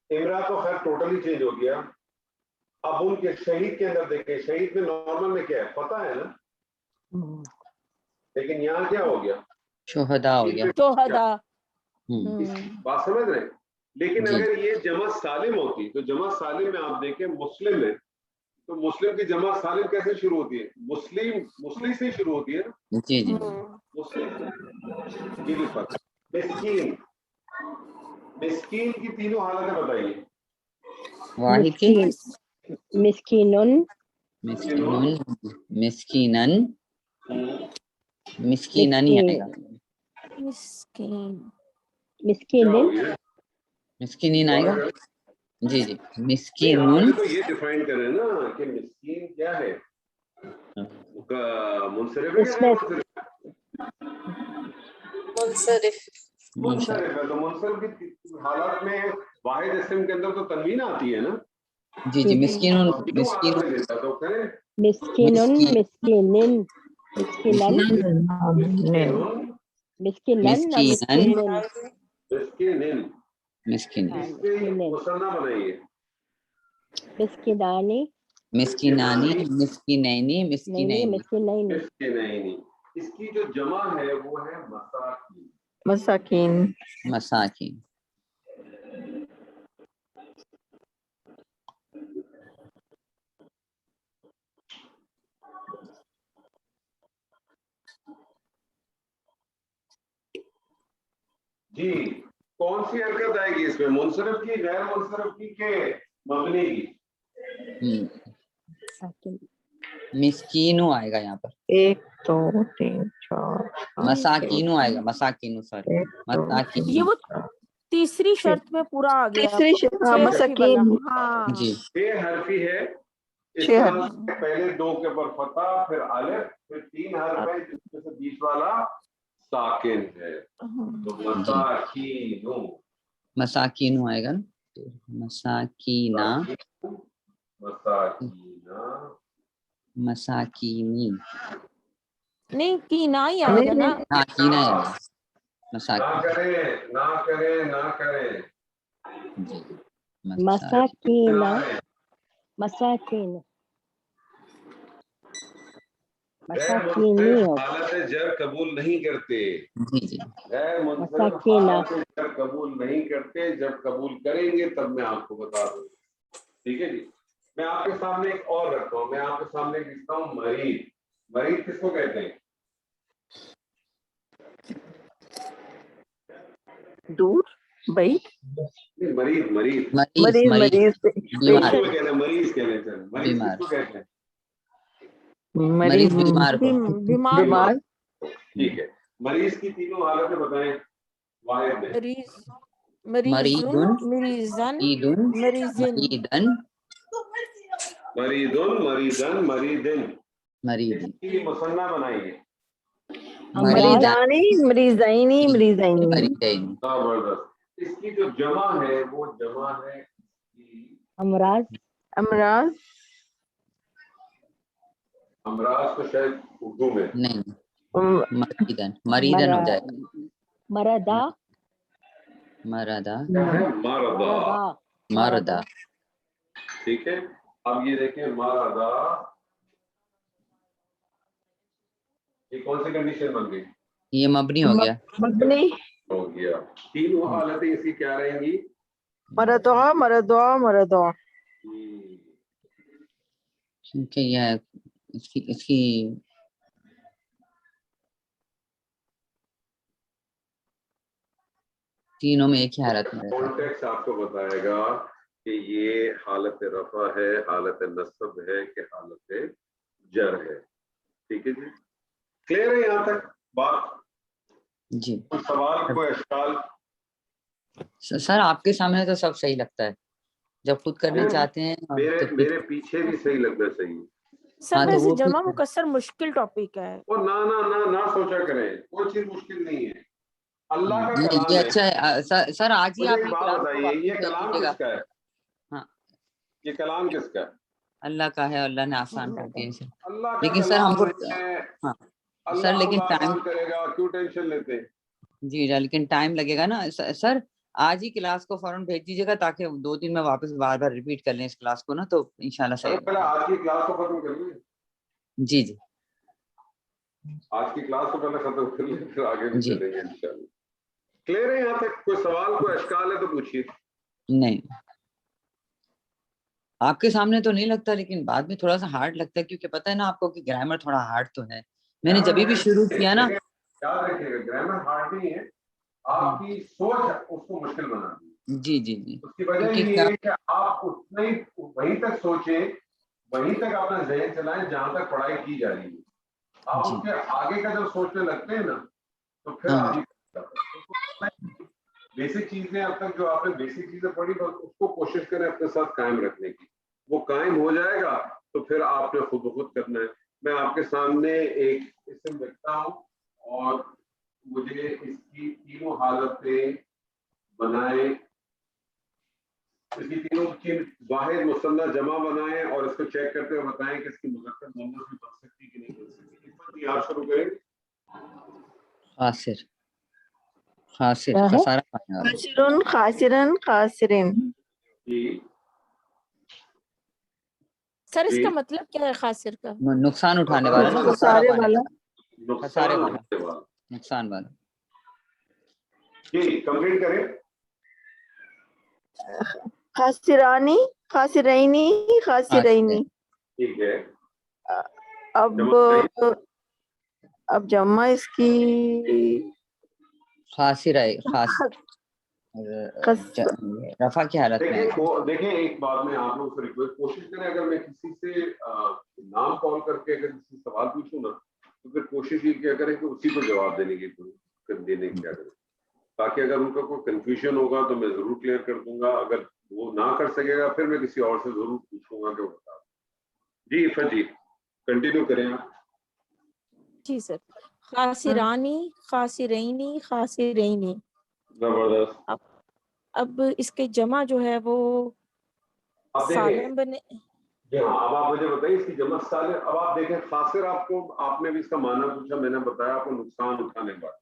امرا تو خیر ٹوٹلی چینج ہو گیا. اب ان کے شہید کے اندر دیکھیں، شہید میں نارمل میں کیا ہے؟ فتح ہے نا، لیکن یہاں کیا ہو گیا؟ شہداء ہو گیا. شہدا. بات سمجھ رہے ہیں؟ لیکن جی. اگر یہ جمع سالم ہوتی تو جمع سالم میں آپ دیکھیں مسلم ہے، تو مسلم کی جمع سالم کیسے شروع ہوتی ہے؟ مسلم سے ہی شروع ہوتی ہے نا. جی جی مسلم. مسکین، مسکین کی تینوں حالتیں بتائیے. واحد کی مسکینن مسکینن مسکینن مسکینن ہی آئے گا. مسکین. کیا ہو مسکینن گیا؟ مسکینین آئے گا. جی جی نہیں، مسکینن. آپ نے تو یہ ڈیفائن کریں نا کہ مسکین کیا ہے، منصرف ہے اس یا میں غیر منصرف؟ منصرف. منصرف ہے. تو منصرف کی حالت میں واحد اسم کے اندر تو تنوین آتی ہے نا. جی جی مسکینن تینوں مسکین حالت میں لیتا تو کریں مسکینن مسکینن مسکینن مسکینن مسکینن مسکینن مسکین. مسکین اس پہ مسنہ بنائیے. مسکینانی مسکینانی مسکینینی نہیں مسکینینی مسکینین مسکینین. اس کی جو جمع ہے وہ ہے مساکین. مساکین. مساکین. جی کون سی حرکت آئے گی اس میں؟ منصرف کی، غیر منصرف کی، کہ مبنی کی؟ مسکینو آئے گا یہاں پر. 1 2 3 4 مساکینو آئے گا. مساکینو سوری مساکین. یہ وہ تیسری شرط میں پورا آ گیا. تیسری مساکین. ہاں جی 6 حرفی ہے. اس 6 طرح سے پہلے 2 کے اوپر فتح، پھر الف، پھر 3 حرف ہے جس میں سے بیچ والا ساکن ہے. تو مساکینو. مساکینو آئے گا نا. مساکینہ مساکینہ مساکینی. نہیں کینا ہی آئے گا نا. ہاں کینا آئے گا. نہ مساکین. کریں نہ کریں نہ کریں. جی مساکین مساکین مساکینی حالت جر قبول نہیں کرتے. جی جی غیر منصرف مساکینہ. حالت جر قبول نہیں کرتے. جب قبول کریں گے تب میں آپ کو بتا دوں. ٹھیک ہے جی. میں آپ کے سامنے ایک اور رکھتا ہوں. میں آپ کے سامنے لکھتا ہوں مریض. مریض کس کو کہتے ہیں؟ دور بھائی. مریض مریض مریض مریض بیمار اردو میں کہتے ہیں مریض کہتے ہیں. مریض کس بیمار کو کہتے ہیں؟ مریض بیمار کو. بیمار. ٹھیک ہے. مریض کی تینوں حالتیں بتائیں واحد میں. مریضن مریضن عیدن مریضن. مریدن مریضن مریضن مریضن. مریدن. اس کی مثنیٰ بنائیے. مریضانی مریضینی مریضینی. مریدین. زبردست. اس کی جو جمع ہے وہ جمع ہے امراض امراض. امراض تو شاید اردو میں نہیں मरीदन मरीदन हो जाएगा मरदा मरदा क्या है? मरदा। मरदा ठीक है, अब ये देखें मरदा, ये कौन सी कंडीशन बन गई? ये मबनी हो गया मबनी हो गया। तीनों हालतें इसकी क्या रहेंगी? मरदवा मरदवा मरदवा। क्योंकि यह इसकी तीनों में एक ही हालत में रहता है। कॉन्टेक्स्ट आपको बताएगा कि ये हालत रफा है, हालत नस्ब है कि हालत जर है। ठीक है जी, क्लियर है यहाँ तक बात? जी कोई सवाल, कोई इश्काल? सर आपके सामने तो सब सही लगता है, जब खुद करना चाहते हैं मेरे पीछे भी सही लगना चाहिए। सर हाँ, तो वैसे वो जमा फिर- मुकस्सर मुश्किल टॉपिक है। और ना ना ना ना सोचा करें, कोई चीज मुश्किल नहीं है, अल्लाह का कलाम ये है। अच्छा है सर आज ही मुझे आप एक ये बात क्लास को बताइए, वापस ये भेज कलाम दीजिएगा। किसका है? हाँ। ये कलाम किसका है? अल्लाह का है, अल्लाह ने आसान कर दिया इसे। अल्लाह का लेकिन सर कलाम हमको है, हाँ अल्लाह सर लेकिन खुद टाइम आसान करेगा, क्यों टेंशन लेते हैं? जी लेकिन टाइम लगेगा ना सर। आज ही क्लास को फौरन भेज दीजिएगा ताकि 2 दिन में वापस बार बार रिपीट कर लें इस क्लास को ना, तो इंशाल्लाह सही अरे पहले आज की क्लास को खत्म कर लें, जी जी आज की क्लास को पहले खत्म कर लें, फिर आगे भी जी। चलेंगे इंशाल्लाह। क्लियर है यहाँ तक? कोई सवाल, कोई इश्काल है तो पूछिए। नहीं आपके सामने तो नहीं लगता, लेकिन बाद में थोड़ा सा हार्ड लगता है, क्योंकि पता है ना आपको कि ग्रामर थोड़ा हार्ड तो है। मैंने जब भी शुरू किया ना, याद रखिएगा ग्रामर हार्ड नहीं है, आपकी सोच उसको मुश्किल बनाती है। जी जी जी उसकी वजह क्योंकि ये है कि आप उतने ही वहीं तक सोचें, वहीं तक अपना ज़हन चलाएं जहां तक पढ़ाई की जा रही है। आप जी उसके आगे का जब सोचने लगते हैं ना, तो फिर हाँ आप बेसिक चीजें, अब तक जो आपने बेसिक चीजें पढ़ी बस उसको कोशिश करें अपने साथ कायम रखने की। वो कायम हो जाएगा तो फिर आपने खुद ब खुद करना है। मैं आपके सामने एक इसम रखता हूँ और मुझे इसकी तीनों हालतें बनाए, इसकी तीनों की वाहिद मुसन्ना जमा बनाएं और इसको चेक करते हुए बताएं कि इसकी मुज़क्कर मुअन्नस भी बन सकती कि नहीं बन सकती। इस पर आप शुरू करें। खासिर खासिर क्या है? खसारा खाने वाला। खासिरुन खासिरन खासिरिन। जी सर जी। इसका मतलब क्या है खासिर का? नुकसान उठाने वाला ना, खसारा खसारे पाने वाला। वाला, खसारे नुकसान वाला, होने वाला। नुकसान वाला। जी कंप्लीट करें। खासिरानी खासिरैनी खासिरैनी। ठीक है, अब जमा इसकी खासिर है, खास खस रफा की हालत में है। देखें एक बात में आप लोगों से रिक्वेस्ट, कोशिश करें अगर मैं किसी से नाम कॉल करके अगर किसी सवाल पूछूं ना, तो फिर कोशिश ये क्या करें कि उसी को जवाब देने की क्या करें, ताकि अगर उनका कोई कंफ्यूजन होगा तो मैं जरूर क्लियर कर दूंगा। अगर वो ना कर सकेगा फिर मैं किसी और से जरूर पूछूंगा कि वो बता। जी इफ़ा जी कंटिन्यू करें आप। जी सर, खासिरानी खासिरैनी खासिरैनी। जबरदस्त। अब इसके जमा जो है वो अब देखें, सालम बने। जी हाँ, अब आप मुझे बताइए इसकी जमा साले। अब आप देखें खासिर, आपको आपने भी इसका माना पूछा, मैंने बताया आपको नुकसान उठाने वाला।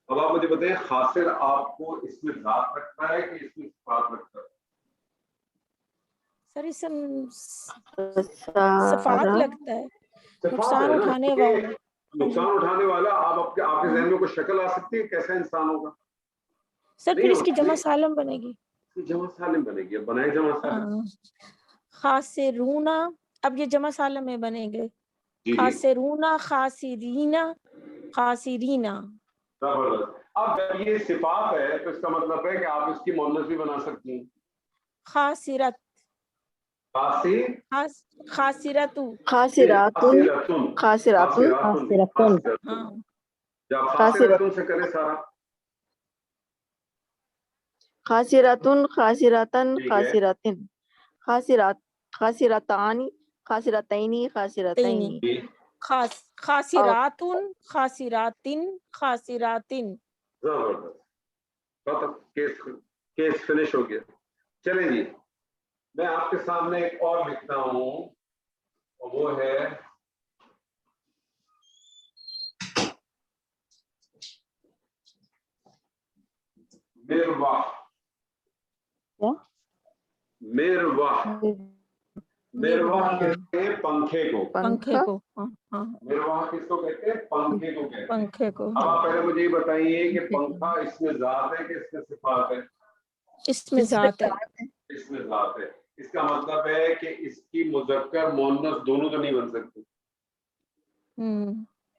अब आप मुझे बताइए खासिर आपको इसमें जात रखता है कि इसमें सिफात रखता है? सर इसम खसारा सफात लगता है, सिफात नुकसान है ना, उठाने क्योंकि वाला। नुकसान उठाने वाला। आप आपके जहन में कोई शक्ल आ सकती है कैसा इंसान होगा? सर नहीं फिर हो इसकी सकती। जमा सालम बनेगी। इसकी जमा सालिम बनेगी। अब बनाए जमा सालिम। हाँ, खासिरूना, अब ये जमा सालम में बनेंगे। जी जी खासिरूना खासिरीना खासिरीना। जबरदस्त। अब जब ये सिफात है तो इसका मतलब है कि आप इसकी मुअन्नस भी बना सकती हैं। खासिरत खासी खासिरतु। खासिरातुन खासिरतुन खासिरातुन खासिरतुन। हाँ, जब खासिरत खासिरतुन से करे सारा। खासिरातुन खासिरातन ठीक है, खासिरातिन खासिरात खासिरातानी खासिरातैनी खासिरातैनी। तैनी। खासिरातुन खासिरातिन खासिरातिन। जबरदस्त। खत्म, केस केस फिनिश हो गया। चलें जी, मैं आपके सामने एक और लिखता हूं और वो है मिरवाह, क्या? मिरवाह, मिरवाह कहते हैं पंखे को, पंखे को, हाँ मिरवाह किसको कहते हैं? पंखे को कहते हैं। पंखे को। अब आप पहले मुझे ये बताइए कि पंखा इसमें जात है कि इसमें सिफात है? इसमें जात है। इसमें जात है। इसका मतलब है कि इसकी मुज़क्कर मुअन्नस दोनों तो नहीं बन सकती।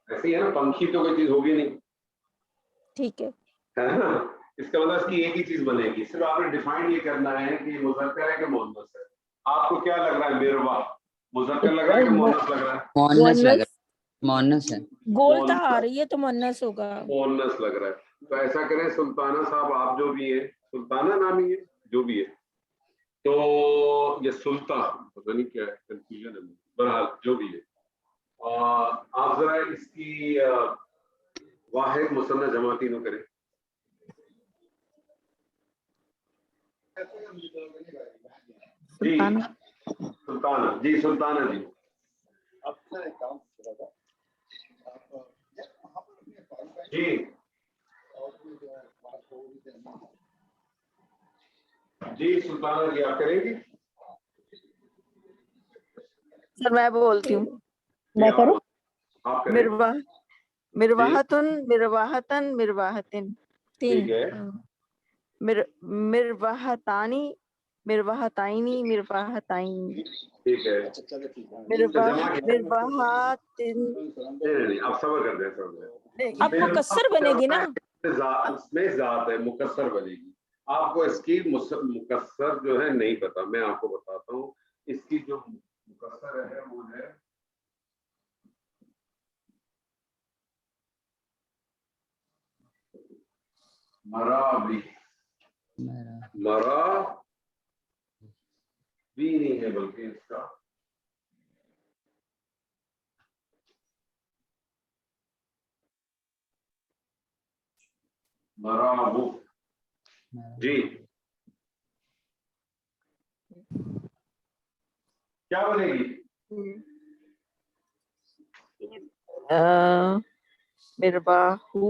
ऐसे ही है ना, पंखी तो कोई चीज होगी नहीं, ठीक है ना? इसका मतलब इसकी एक ही चीज बनेगी। सिर्फ आपने डिफाइन ये करना है कि ये मुज़क्कर है कि मुअन्नस है। आपको क्या लग रहा है? मिरवाह मुज़क्कर लग रहा है कि मुअन्नस लग रहा है? मुअन्नस लग रहा है, मुअन्नस है। गोलता आ रही है तो मुअन्नस होगा। मुअन्नस लग रहा है। तो ऐसा करें, सुल्ताना साहब आप जो भी है, सुल्ताना नाम ही है जो भी है, तो ये सुल्तान पता नहीं क्या है, कंफ्यूजन है, बहरहाल जो भी है, आप जरा इसकी वाहिद मुसन्ना जमा तीनों करें। जी सुल्ताना, जी सुल्ताना जी, जी जी सुल्ताना जी आप करेंगी? सर मैं बोलती हूँ। मैं करूँ? आप करें। मिरवाह, मिरवाहतुन, मिरवाहतन, मिरवाहतिन। ठीक है। मिरवाहतानी, मिरवाहताइनी, मिरवाहताइन। ठीक है। मिरवाहतिन। नहीं आप सबर कर दें, सबर अब मुकस्सर बनेगी ना? इसमें जात है, मुकस्सर बनेगी। आपको इसकी मुकस्सर जो है नहीं पता, मैं आपको बताता हूँ। इसकी जो मुकस्सर है वो है मरावी। मरा भी नहीं है बल्कि इसका मरावू। जी क्या बनेगी? मिरवाहू।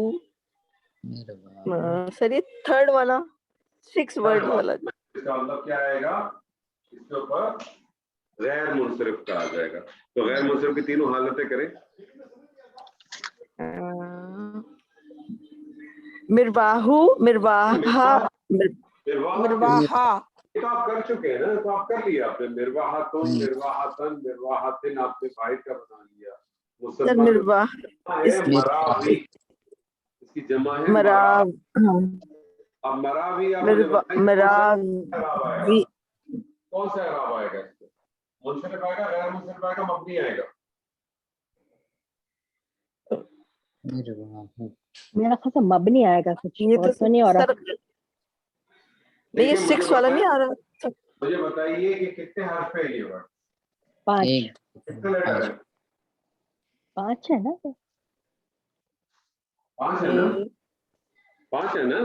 सर ये थर्ड वाला 6 वर्ड वाला। इसका मतलब क्या आएगा? इसके ऊपर गैर मुनसरिफ का आ जाएगा। तो गैर मुनसरिफ की तीनों हालतें करें। मिरवाहू, मिरवाहा, मिरवाहा तो आप कर चुके हैं ना, तो आप कर लिया आपने। मिरवाहतुन, मिरवाहतन, मिरवाहतिन आपने वाहिद का बना लिया। सर मिरवाह मरावी, इसकी जमा है मराव। अब मरावी आप मुझे बताएं मरावी कौन सा इराब आएगा? इसको मुनसरिफ आएगा, गैर मुनसरिफ आएगा, मबनी आएगा? मेरा ख्याल से मबनी आएगा कुछ ये और तो नहीं हो रहा। नहीं 6 वाला नहीं आ रहा। मुझे बताइए कि कितने हर्फ है ये वर्ड? 5 कितने लेटर है? 5 है ना? 5 है ना? 5 है ना?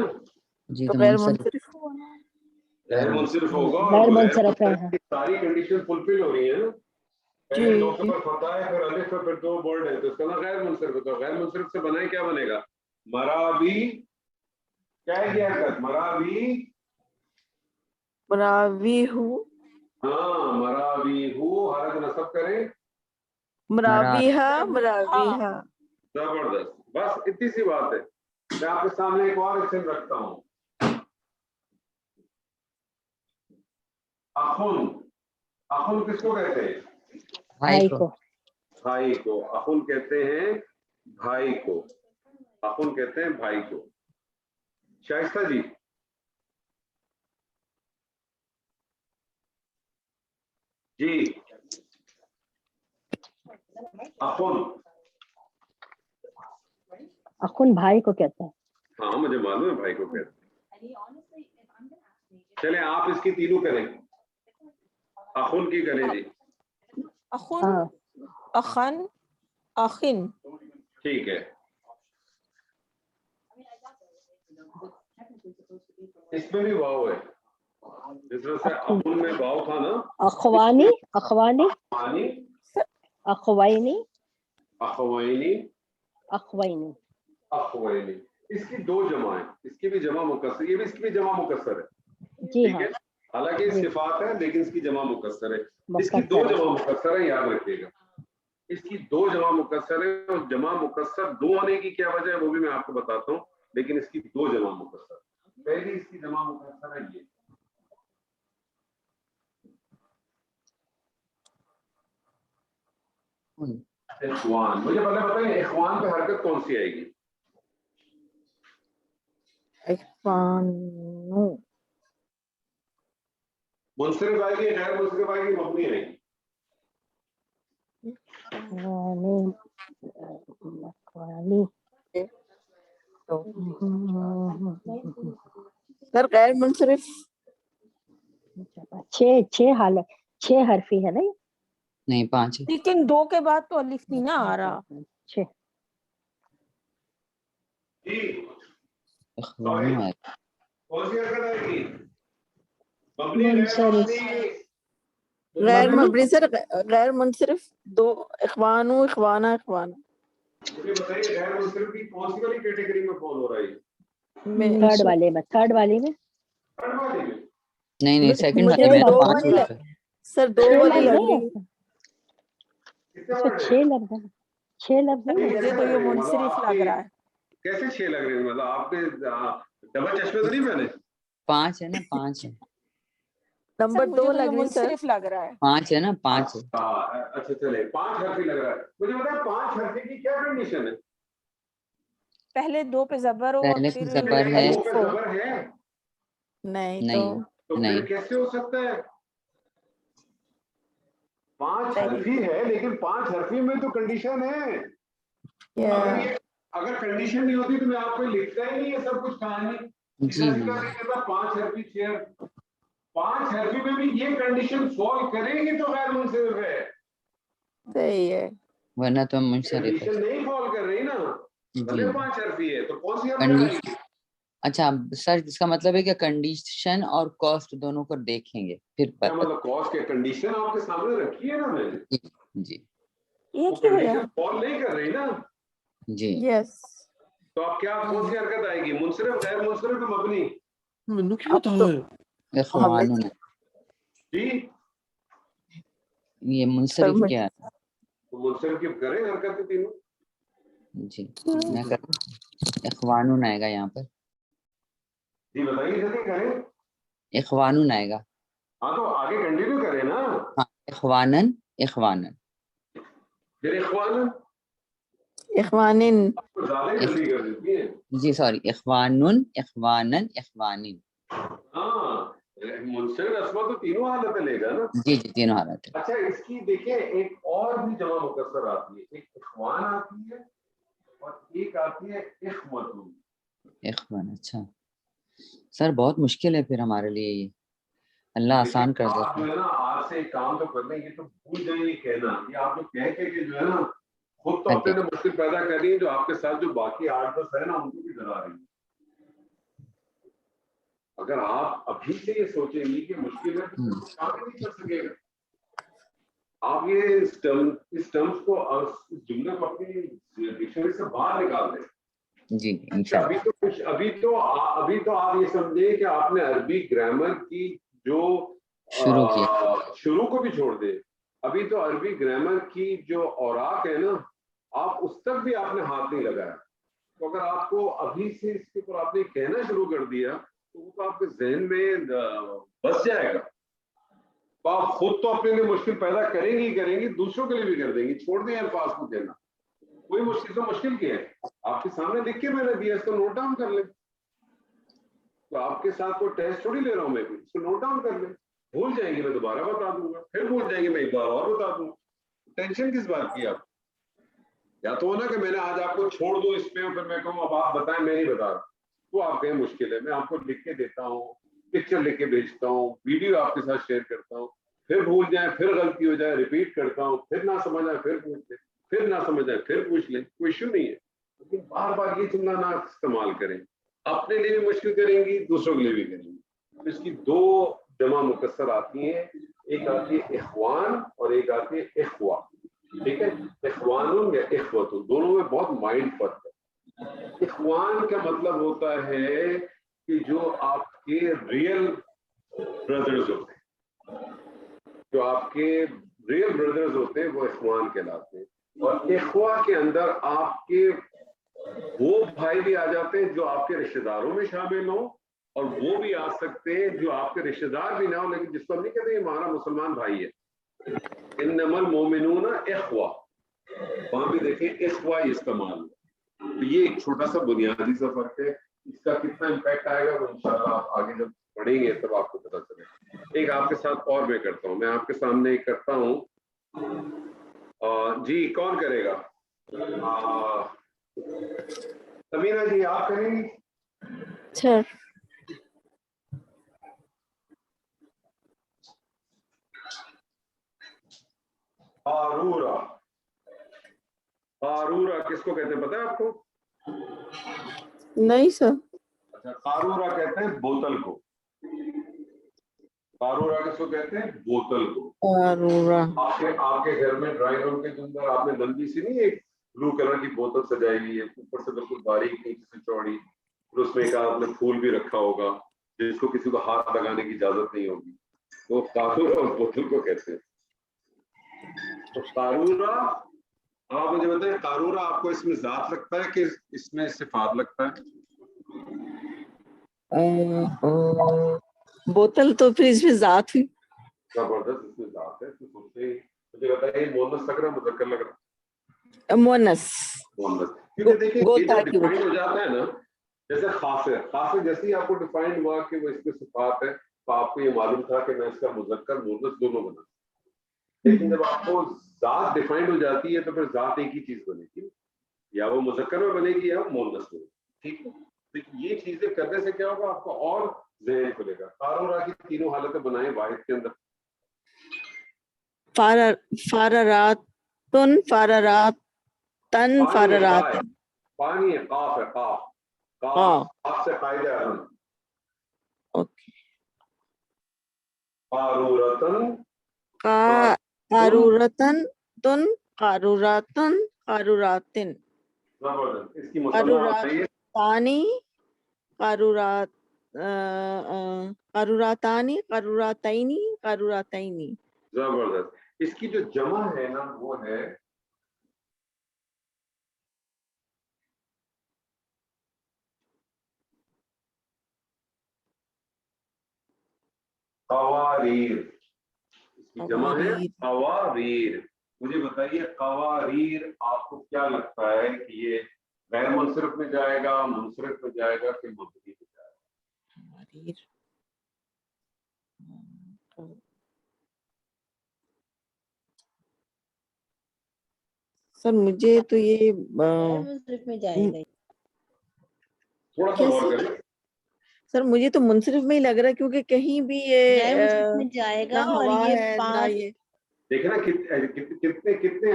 जी तो तो गैर मुनसरिफ मुनसरिफ गैर मुनसरिफ होगा। गैर मुनसरिफ है। सारी कंडीशन फुलफिल हो रही है ना? पहले जी। 2 के ऊपर फतह है, फिर अलिफ है, फिर 2 बोल्ड है, तो इसका मतलब गैर मुनसरिफ है। तो गैर मुनसरिफ से बनाए क्या बनेगा? मरावी। क्या है ये हरकत? मरावी। मरावीहू, हाँ मरावीहू, हरकत नसब करें। मरावीहा, मरावीहा। जबरदस्त, बस इतनी सी बात है। मैं आपके सामने एक और एक्शन रखता हूँ। अखुन, अखुन किसको कहते हैं? भाई को। भाई को अखुन कहते हैं, भाई को अखुन कहते हैं, भाई को। शाइस्ता जी, जी अखुन, अखुन भाई को कहते हैं। हाँ मुझे मालूम है भाई को कहते हैं। चले आप इसकी तीनों करें। अखुन की करें जी। अखुन, अखन, अखिन। ठीक है। इसमें भी वाव है, जिस तरह से अखुन में वाव था ना। अखवानी, अखवानी, अखवानी, अखवाइनी, अखवाइनी, अखवाइनी। अखवाइनी। اس کی دو جمع ہے, اس کی بھی جمع مکسر, یہ بھی اس کی بھی جمع مکسر ہے, جی ٹھیک ہاں ہے, حالانکہ جی صفات ہے لیکن اس کی جمع مکسر ہے. اس کی مکسر دو ہے. جمع مکسر ہے, یاد رکھیے گا, اس کی دو جمع مکسر ہے, اور جمع مکسر دو ہونے کی کیا وجہ ہے وہ بھی میں آپ کو بتاتا ہوں, لیکن اس کی دو جمع مکسر. پہلی اس کی جمع مکسر ہے یہ, اخوان. مجھے پہلے بتائیں اخوان پہ حرکت کون سی آئے گی؟ اخوانو منصرف آئے گی, غیر منصرف آئے گی, مبنی آئے گی؟ اخوانی سر غیر منصرف 6 حالت 6 حرفی ہے نا, نہیں 5 ہے. لیکن 2 کے بعد تو الف نہیں نا آ رہا. 6 جی اخوانو آئے گا. کون سی حرکت آئے گی؟ مبنی, غیر منصرف. مبنی, غیر مبنی سر, غیر منصرف دو, اخوانو اخوانا اخوانا. مجھے بتائیے غیر منصرف کی کون سی والی کیٹیگری میں فال ہو رہا ہے؟ تھرڈ والے میں تھرڈ والی میں. نہیں سیکنڈ مجھے والے میں دو 5 والی حروف ہے. سر, دو 6 والی لفظ لگ ہے رہی ہے. اچھا. اس میں 6 لفظ ہے, 6 لفظ ہے. مجھے تو یہ منصرف لگ رہا ہے. کیسے 6 لگ رہے ہیں؟ مطلب آپ نے ڈبل چشمے تو نہیں پہنے؟ 5 ہے نا, 5 ہے. نمبر مجھے 2 تو یہ لگ رہی سر. منصرف لگ رہا ہے. 5 ہے نا, 5 ہے. اچھا چلے 5 حرفی لگ رہا ہے. مجھے بتائیں 5 حرفی کی کیا کنڈیشن ہے؟ پہلے 2 پہ زبر ہو اور پہلے سے پھر زبر ہے, دو پہ الف ہو. زبر ہے نہیں نہیں تو نہیں. پھر کیسے ہو سکتا ہے؟ 5 حرفی ہے لیکن 5 حرفی میں تو کنڈیشن ہے. اگر کنڈیشن نہیں ہوتی تو میں آپ کو لکھتا ہی نہیں ہے سب کچھ کہانی. جی 5 حرفی 6, 5 حرفی میں بھی یہ کنڈیشن سولو کرے گی تو غیر منصرف ہے. صحیح ہے, ورنہ تو منصرف ہے. کنڈیشن نہیں فال کر رہی نا, جی بھلے 5 حرفی ہے تو کون سی حرف آئے کنڈیشن. گی؟ اچھا سر, اس کا مطلب ہے کہ کنڈیشن اور کاسٹ دونوں کو دیکھیں گے پھر کیا مطلب کاسٹ کے کنڈیشن آپ کے سامنے رکھی ہے نا میں نے, جی یہ وہ کیا ہوا؟ کنڈیشن فال نہیں کر رہی نا. جی. یس. تو آپ کیا کون سی حرکت آئے گی؟ منصرف, غیر منصرف یا مبنی؟ مینو کی بتاؤ ہے اخوانو جی یہ منصرف کیا ہے؟ تو منصرف کی کریں حرکت تینوں. جی میں کروں, اخوانون آئے گا یہاں پر. جی بتائیے جلدی کریں. اخوانون آئے گا. ہاں تو آگے کنٹینیو کریں نا. ہاں اخوانن, اخوانن. پھر اخوان اخوانن. آپ کو زیادہ ہی جلدی کر دیتی ہیں. جی سوری, اخوانن, اخوانن, اخوانن. ہاں منصرف اسما تو تینوں حالتیں لے گا نا. جی جی تینوں حالت ہے. اچھا اس کی دیکھیں ایک اور بھی جمع مکسر آتی ہے, ایک اخوان آتی ہے اور ایک آتی ہے اخوتون. اخوان. اچھا سر بہت مشکل ہے پھر ہمارے لیے یہ, اللہ آسان کر آپ دیتا جو ہے. ہے نا آج سے ایک کام تو کر لیں, یہ تو بھول جائیں یہ کہنا, یہ آپ لوگ کہہ کے کہ جو ہے نا خود تو اپنے مشکل پیدا کر رہی ہیں, جو آپ کے ساتھ جو باقی 8-10 ہے نا ان کو بھی ڈرا رہی ہیں. اگر آپ ابھی سے یہ سوچیں گی کہ مشکل ہے تو کام نہیں کر سکے گا. آپ یہ اس ٹرمز کو اور اس جملے کو اپنی ڈکشنری سے باہر نکال دیں. جی انشاءاللہ. ابھی تو آپ یہ سمجھیں کہ آپ نے عربی گرامر کی جو شروع کیا, شروع کو بھی چھوڑ دے. ابھی تو عربی گرامر کی جو اوراق ہے نا, آپ اس تک بھی آپ نے ہاتھ نہیں لگایا. تو اگر آپ کو ابھی سے اس کے اوپر آپ نے کہنا شروع کر دیا تو وہ تو آپ کے ذہن میں بس جائے گا. تو آپ خود تو اپنے لیے مشکل پیدا کریں گی, دوسروں کے لیے بھی کر دیں گی. چھوڑ دیں الفاظ کو کہنا, کوئی مشکل تو مشکل کیا ہے, آپ کے سامنے لکھ کے میں نے دیا, اس کو نوٹ ڈاؤن کر لیں. تو آپ کے ساتھ کوئی ٹیسٹ تھوڑی لے رہا ہوں میں, اس کو نوٹ ڈاؤن کر لیں. بھول جائیں گے میں دوبارہ بتا دوں گا, پھر بھول جائیں گے میں ایک بار اور بتا دوں گا. ٹینشن کس بات کی آپ؟ یا تو ہونا کہ میں نے آج آپ کو چھوڑ دوں اس پہ, پھر میں کہوں اب آپ بتائیں, میں نہیں بتا رہا. وہ آپ کہیں مشکل ہے, میں آپ کو لکھ کے دیتا ہوں, پکچر لکھ کے بھیجتا ہوں, ویڈیو آپ کے ساتھ شیئر کرتا ہوں, پھر بھول جائیں, پھر غلطی ہو جائے, ریپیٹ کرتا ہوں, پھر نہ سمجھ آئے پھر پوچھ لیں, پھر نہ سمجھ آئے پھر پوچھ لیں, کوئی ایشو نہیں ہے. لیکن بار بار یہ جملہ نہ استعمال کریں. اپنے لیے بھی مشکل کریں گی, دوسروں کے لیے بھی کریں گی. اس کی دو جمع مکسر آتی ہیں, ایک آتی ہے اخوان اور ایک آتی ہے اخوا. ٹھیک ہے, اخوان یا اخوتون, دونوں میں بہت مائنڈ فرق ہے. اخوان کا مطلب ہوتا ہے کہ جو آپ کے ریئل بردرز ہوتے ہیں، جو آپ کے ریئل بردرز ہوتے ہیں وہ اخوان کہلاتے ہیں. اور اخوا کے اندر آپ کے وہ بھائی بھی آ جاتے ہیں جو آپ کے رشتہ داروں میں شامل ہوں، اور وہ بھی آ سکتے ہیں جو آپ کے رشتہ دار بھی نہ ہو لیکن جس کو ہم نہیں کہتے یہ ہمارا مسلمان بھائی ہے. انما المومنون اخوا، وہاں بھی دیکھیں اخوا استعمال. تو یہ ایک چھوٹا سا بنیادی سا فرق ہے. اس کا کتنا امپیکٹ آئے گا وہ انشاءاللہ آپ آگے جب پڑھیں گے تب آپ کو پتہ چلے. ایک آپ کے ساتھ اور میں کرتا ہوں، میں آپ کے سامنے ایک کرتا ہوں. جی کون کرے گا؟ سمیرہ جی آپ کریں گی؟ سر قارورہ، قارورہ کس کو کہتے ہیں پتہ ہے آپ کو؟ نہیں سر. اچھا، قارورہ کہتے ہیں بوتل کو. قارورہ کس کو کہتے ہیں؟ بوتل کو. قارورہ. آپ کے گھر میں ڈرائنگ روم کے اندر آپ نے لمبی سی نہیں ایک بلو کلر کی بوتل سجائی ہوئی ہے، اوپر سے بالکل باریک نیچے سے چوڑی، اور اس میں ایک آپ نے پھول بھی رکھا ہوگا جس کو کسی کو ہاتھ لگانے کی اجازت نہیں ہوگی. تو قارورہ اور بوتل کو کہتے ہیں. تو قارورہ، آپ مجھے بتائیں قارورہ آپ کو اس میں ذات لگتا ہے کہ اس میں صفات لگتا ہے؟ بوتل تو پھر اس میں ذات ہوئی. زبردست، اس میں ذات ہے. تو سوچتے ہی مجھے بتائیے مؤنث لگ رہا مذکر لگ رہا؟ مونس. مؤنث. کیونکہ دیکھیں یہ گوتا جو کی ڈیفائن ہو جاتا ہے نا، جیسے خاصر، خاصر جیسے ہی آپ کو ڈیفائن ہوا کہ وہ اس میں صفات ہے تو آپ کو یہ معلوم تھا کہ میں اس کا مذکر مؤنث دونوں بنا. لیکن جب آپ کو ذات ڈیفائنڈ ہو جاتی ہے تو پھر ذات ایک ہی چیز بنے گی، یا وہ مذکر میں بنے گی یا مؤنث میں. ٹھیک ہے، تو یہ چیزیں کرنے سے کیا ہوگا آپ کو اور ذہن کھلے گا. قارورہ کی تینوں حالتیں بنائیں واحد کے اندر. فارراتن، فارراتن، فارراتن. پانی ہے، قاف ہے، قاف. ہاں قاف سے قاعدہ اعظم. اوکے. قارورتن، قارورتن، تن، قاروراتن، قاروراتن. زبردست. اس کی مصنع بتائیے. قاروراتانی، قارورات، قاروراتانی، قاروراتینی، قاروراتینی. زبردست. اس کی جو جمع ہے نا وہ ہے قواریر. اس کی جمع ہے قواریر. مجھے بتائیے قواریر آپ کو کیا لگتا ہے کہ یہ غیر منصرف میں جائے گا، منصرف میں جائے گا کہ مبنی میں جائے گا؟ سر مجھے تو یہ منصرف میں جائے گا. تھوڑا سا غور کریں. سر مجھے تو منصرف میں ہی لگ رہا ہے کیونکہ کہیں بھی یہ غیر منصرف میں جائے گا. نہ اور ہوا یہ ہے نہ یہ. دیکھیں نا کتنے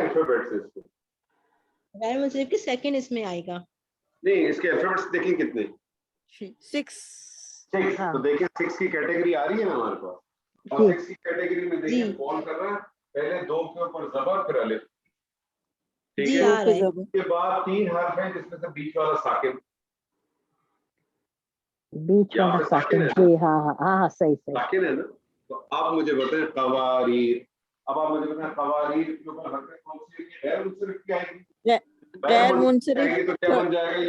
الفابیٹس ہیں اس کو. غیر منصرف کے سیکنڈ اس میں آئے گا. نہیں، اس کے الفابیٹس دیکھیں کتنے. 6. تو دیکھیں 6 کی کیٹیگری آ رہی ہے نا ہمارے پاس. اور 6 کی کیٹیگری میں دیکھیں کون کر رہا ہے. پہلے 2 کے اوپر زبر پھر الف. ٹھیک ہے، اس کے بعد 3 حرف ہیں جس میں سے بیچ والا ساکن. بیچ والا ساکن. جی ہاں ہاں ہاں صحیح ساکن ہے نا. تو آپ مجھے بتائیں قواریر. اب آپ مجھے بتائیں قواریر کے اوپر حرکت کون سی ہے؟ غیر منصرف کی آئے گی. غیر منصرف تو کیا بن جائے گا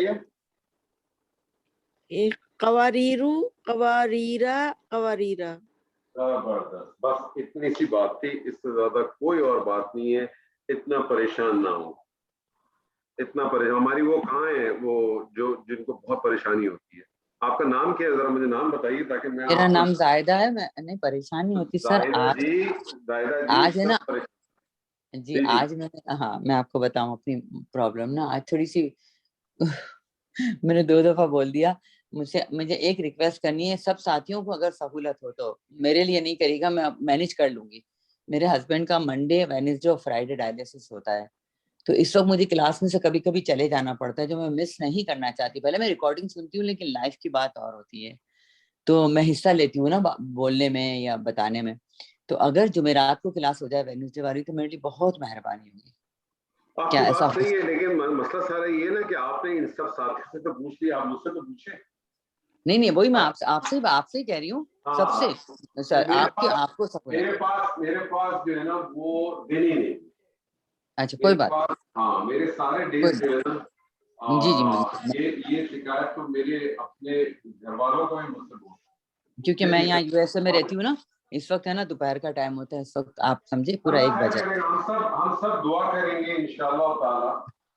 یہ؟ قواریرو، قواریرا، قواریرا. زبردست. بس اتنی سی بات تھی، اس سے زیادہ کوئی اور بات نہیں ہے. اتنا پریشان نہ ہو. اتنا پریشان ہماری وہ کہاں ہیں وہ جو جن کو بہت پریشانی ہوتی ہے. آپ کا نام کیا ہے؟ ذرا مجھے نام بتائیے تاکہ میں. میرا نام زائدہ ہے. میں نہیں پریشانی ہوتی سر. آج ہے نا جی آج میں آپ کو بتاؤں اپنی پرابلم نا. آج تھوڑی سی میں نے 2 دفعہ بول دیا. مجھے ایک ریکویسٹ کرنی ہے سب ساتھیوں کو، اگر سہولت ہو تو میرے لیے نہیں کری گا، میں مینیج کر لوں گی. میرے ہسبینڈ کا منڈے، وینسڈے اور فرائیڈے ڈائلیسس ہوتا ہے، تو اس وقت مجھے کلاس میں سے کبھی کبھی چلے جانا پڑتا ہے جو میں مس نہیں کرنا چاہتی. پہلے میں ریکارڈنگ سنتی ہوں لیکن لائف کی بات اور ہوتی ہے، تو میں حصہ لیتی ہوں نا بولنے میں یا بتانے میں. تو اگر جمعرات کو کلاس ہو جائے وینسڈے والی تو میرے لیے بہت مہربانی ہوگی. आपकी क्या ऐसा बात सही है, लेकिन मसला सारा ये है ना कि आपने इन सब साथी से तो पूछ लिया, आप मुझसे तो पूछे। नहीं वही मैं आपसे ही कह रही हूँ, सबसे सर आपको सब मेरे पास जो है ना वो दिन ही नहीं। अच्छा कोई बात, हाँ मेरे सारे डेज जो है ना जी ये शिकायत तो मेरे अपने घर वालों को ही मुझसे बोल, क्योंकि मैं यहाँ यूएसए में रहती हूँ ना, इस वक्त है ना दोपहर का टाइम होता है, इस वक्त आप समझे पूरा 1 बजे। हम सब दुआ करेंगे इंशाअल्लाह ताला।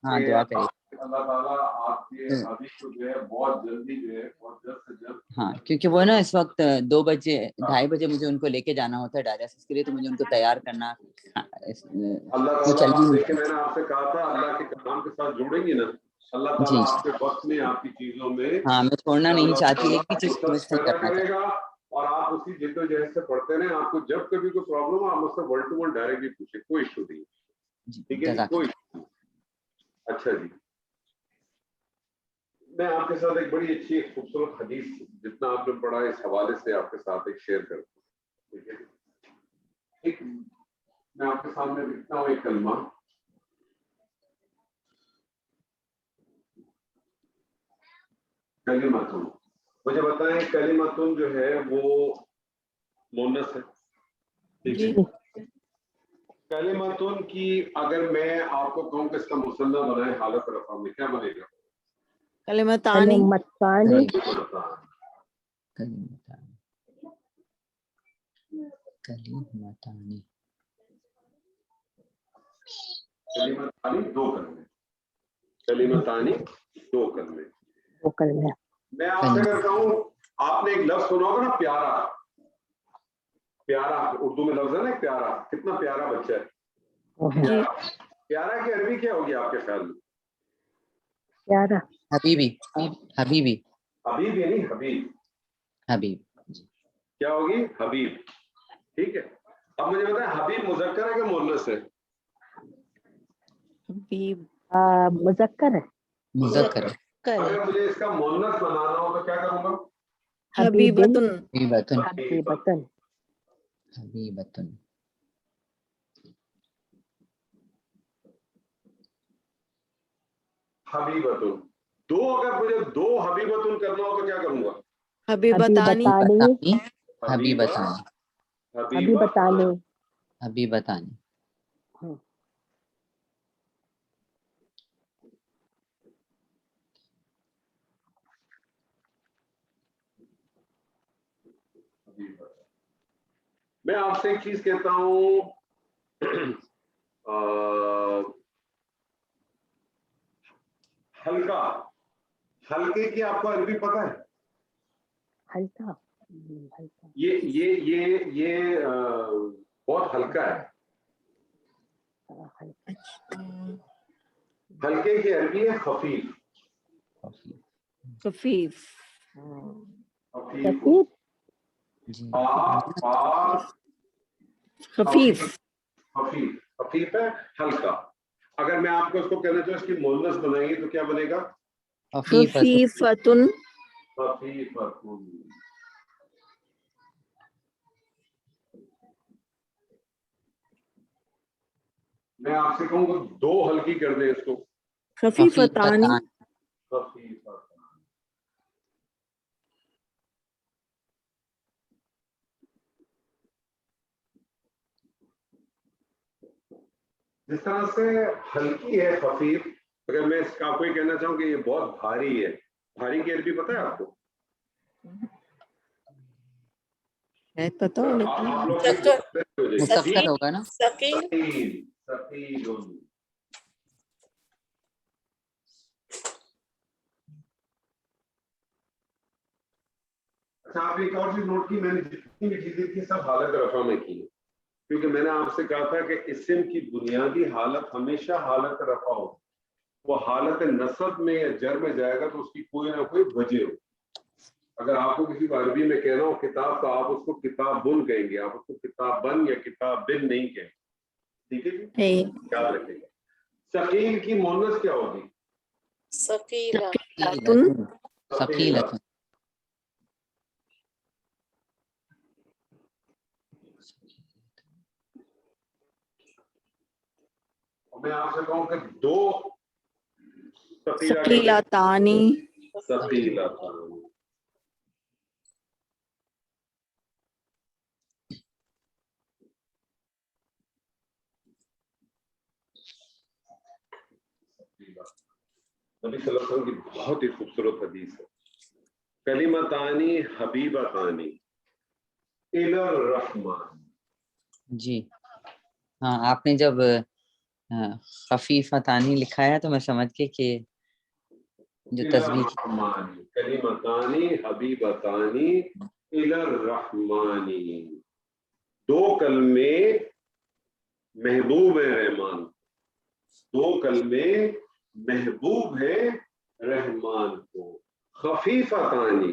हाँ दुआ करिए, अल्लाह ताला आपके अभी को जो है बहुत जल्दी जो है बहुत जल्द से जल्द। हाँ क्योंकि वो ना इस वक्त 2 बजे 2:30 बजे मुझे उनको लेके जाना होता है डायलिसिस के लिए, तो मुझे उनको तैयार करना वो चल भी नहीं। मैंने आपसे कहा था अल्लाह के कलाम के साथ जुड़ेंगी ना, अल्लाह ताला आपके वक्त में आपकी चीजों में, हाँ मैं छोड़ना नहीं चाहती, एक भी चीज मिस नहीं करना करेगा और आप उसी जिद्दोजहद से पढ़ते रहे। आपको जब कभी कोई प्रॉब्लम हो आप मुझसे 1 to 1 डायरेक्टली पूछे, कोई इशू नहीं, ठीक है, कोई issue नहीं। अच्छा जी, मैं आपके साथ एक बड़ी अच्छी एक खूबसूरत हदीस जितना आपने पढ़ा इस हवाले से आपके साथ एक शेयर करता हूँ, ठीक है। एक मैं आपके सामने लिखता हूँ एक कलमा, कलिमतुन। मुझे बताएं कलिमतुन जो है वो मुन्नस है, ठीक है। कलिमतुन की अगर मैं आपको कहूँ कि इसका मुसन्ना बनाए हालत रफा में, क्या बनेगा? कलिमतानी कलिमतानी कलिमतानी कलिमतानी दो कलमे, कलिमतानी दो कलमे। वो कलमे। मैं आपसे अगर कहूँ, आपने एक लफ्ज सुना होगा ना प्यारा, प्यारा उर्दू में लफ्ज है ना प्यारा, कितना प्यारा बच्चा है। प्यारा की अरबी क्या होगी आपके ख्याल में? प्यारा हबीबी, हबीबी, हबीब यानी हबीब, हबीब क्या होगी? हबीब, ठीक है। अब मुझे बताएं हबीब मुज़क्कर है कि मुअन्नस है? हबीब मुज़क्कर है। मुज़क्कर है। अगर मुझे इसका मुअन्नस बनाना हो तो क्या करूंगा? हबीबतुन हबीबतुन, हबीबतुन, हबीबतुन। हबीबतुन। दो, अगर मुझे दो हबीबतुन करना हो तो क्या करूंगा? हबीबतानी हबीबतानी, हबीबतानी, हबीबतानी। हबीबतानी। मैं आपसे एक चीज कहता हूँ, हल्का, हल्के की आपको अरबी पता है? हल्का, हल्का। ये बहुत हल्का है। हल्के की अरबी है खफीफ, खफीफ खफीफ, खफीफ खफीफ, खफीफ है, हल्का। अगर मैं आपको इसको कहना चाहूँ इसकी मुअन्नस बनाएंगे तो क्या बनेगा? खफीफतुन खफीफतुन। मैं आपसे कहूँगा दो हल्की कर दे इसको, खफीफतानी खफीफतन। जिस तरह से हल्की है खफीफ, अगर मैं इसका आपको ये कहना चाहूँ कि ये बहुत भारी है, भारी की अरबी पता है आपको? शायद पता हो लेकिन आप लोग मुसक्कर होगा ना? सकील सकील। अच्छा आप एक और चीज नोट की, मैंने जितनी भी चीजें की सब हालत रफा में की है, क्योंकि मैंने आपसे कहा था कि इस्म की बुनियादी हालत हमेशा हालत रफा हो। वो हालत नसब में या जर में जाएगा तो उसकी कोई ना कोई वजह हो। अगर आपको किसी को अरबी में कहना हो किताब, तो आप उसको किताब बुन कहेंगे, आप उसको किताब बन या किताब बिन नहीं कहेंगे, ठीक है जी, याद रखिएगा। सकील की मुअन्नस क्या होगी? सकीला सकीलतुन। میں آپ سے کہوں کہ دو ثقیلتانی ثقیلتان، نبی صلی اللہ علیہ وسلم کی بہت ہی خوبصورت حدیث ہے، کلمتانی حبیبتانی الی الرحمن. جی ہاں، آپ نے جب خفیفتانی لکھا ہے تو میں سمجھ کے کہ جو تصویر کلمتانی حبیبتانی الی الرحمن، دو کلمے محبوب ہے رحمان، دو کلمے محبوب ہے رحمان کو. خفیفتانی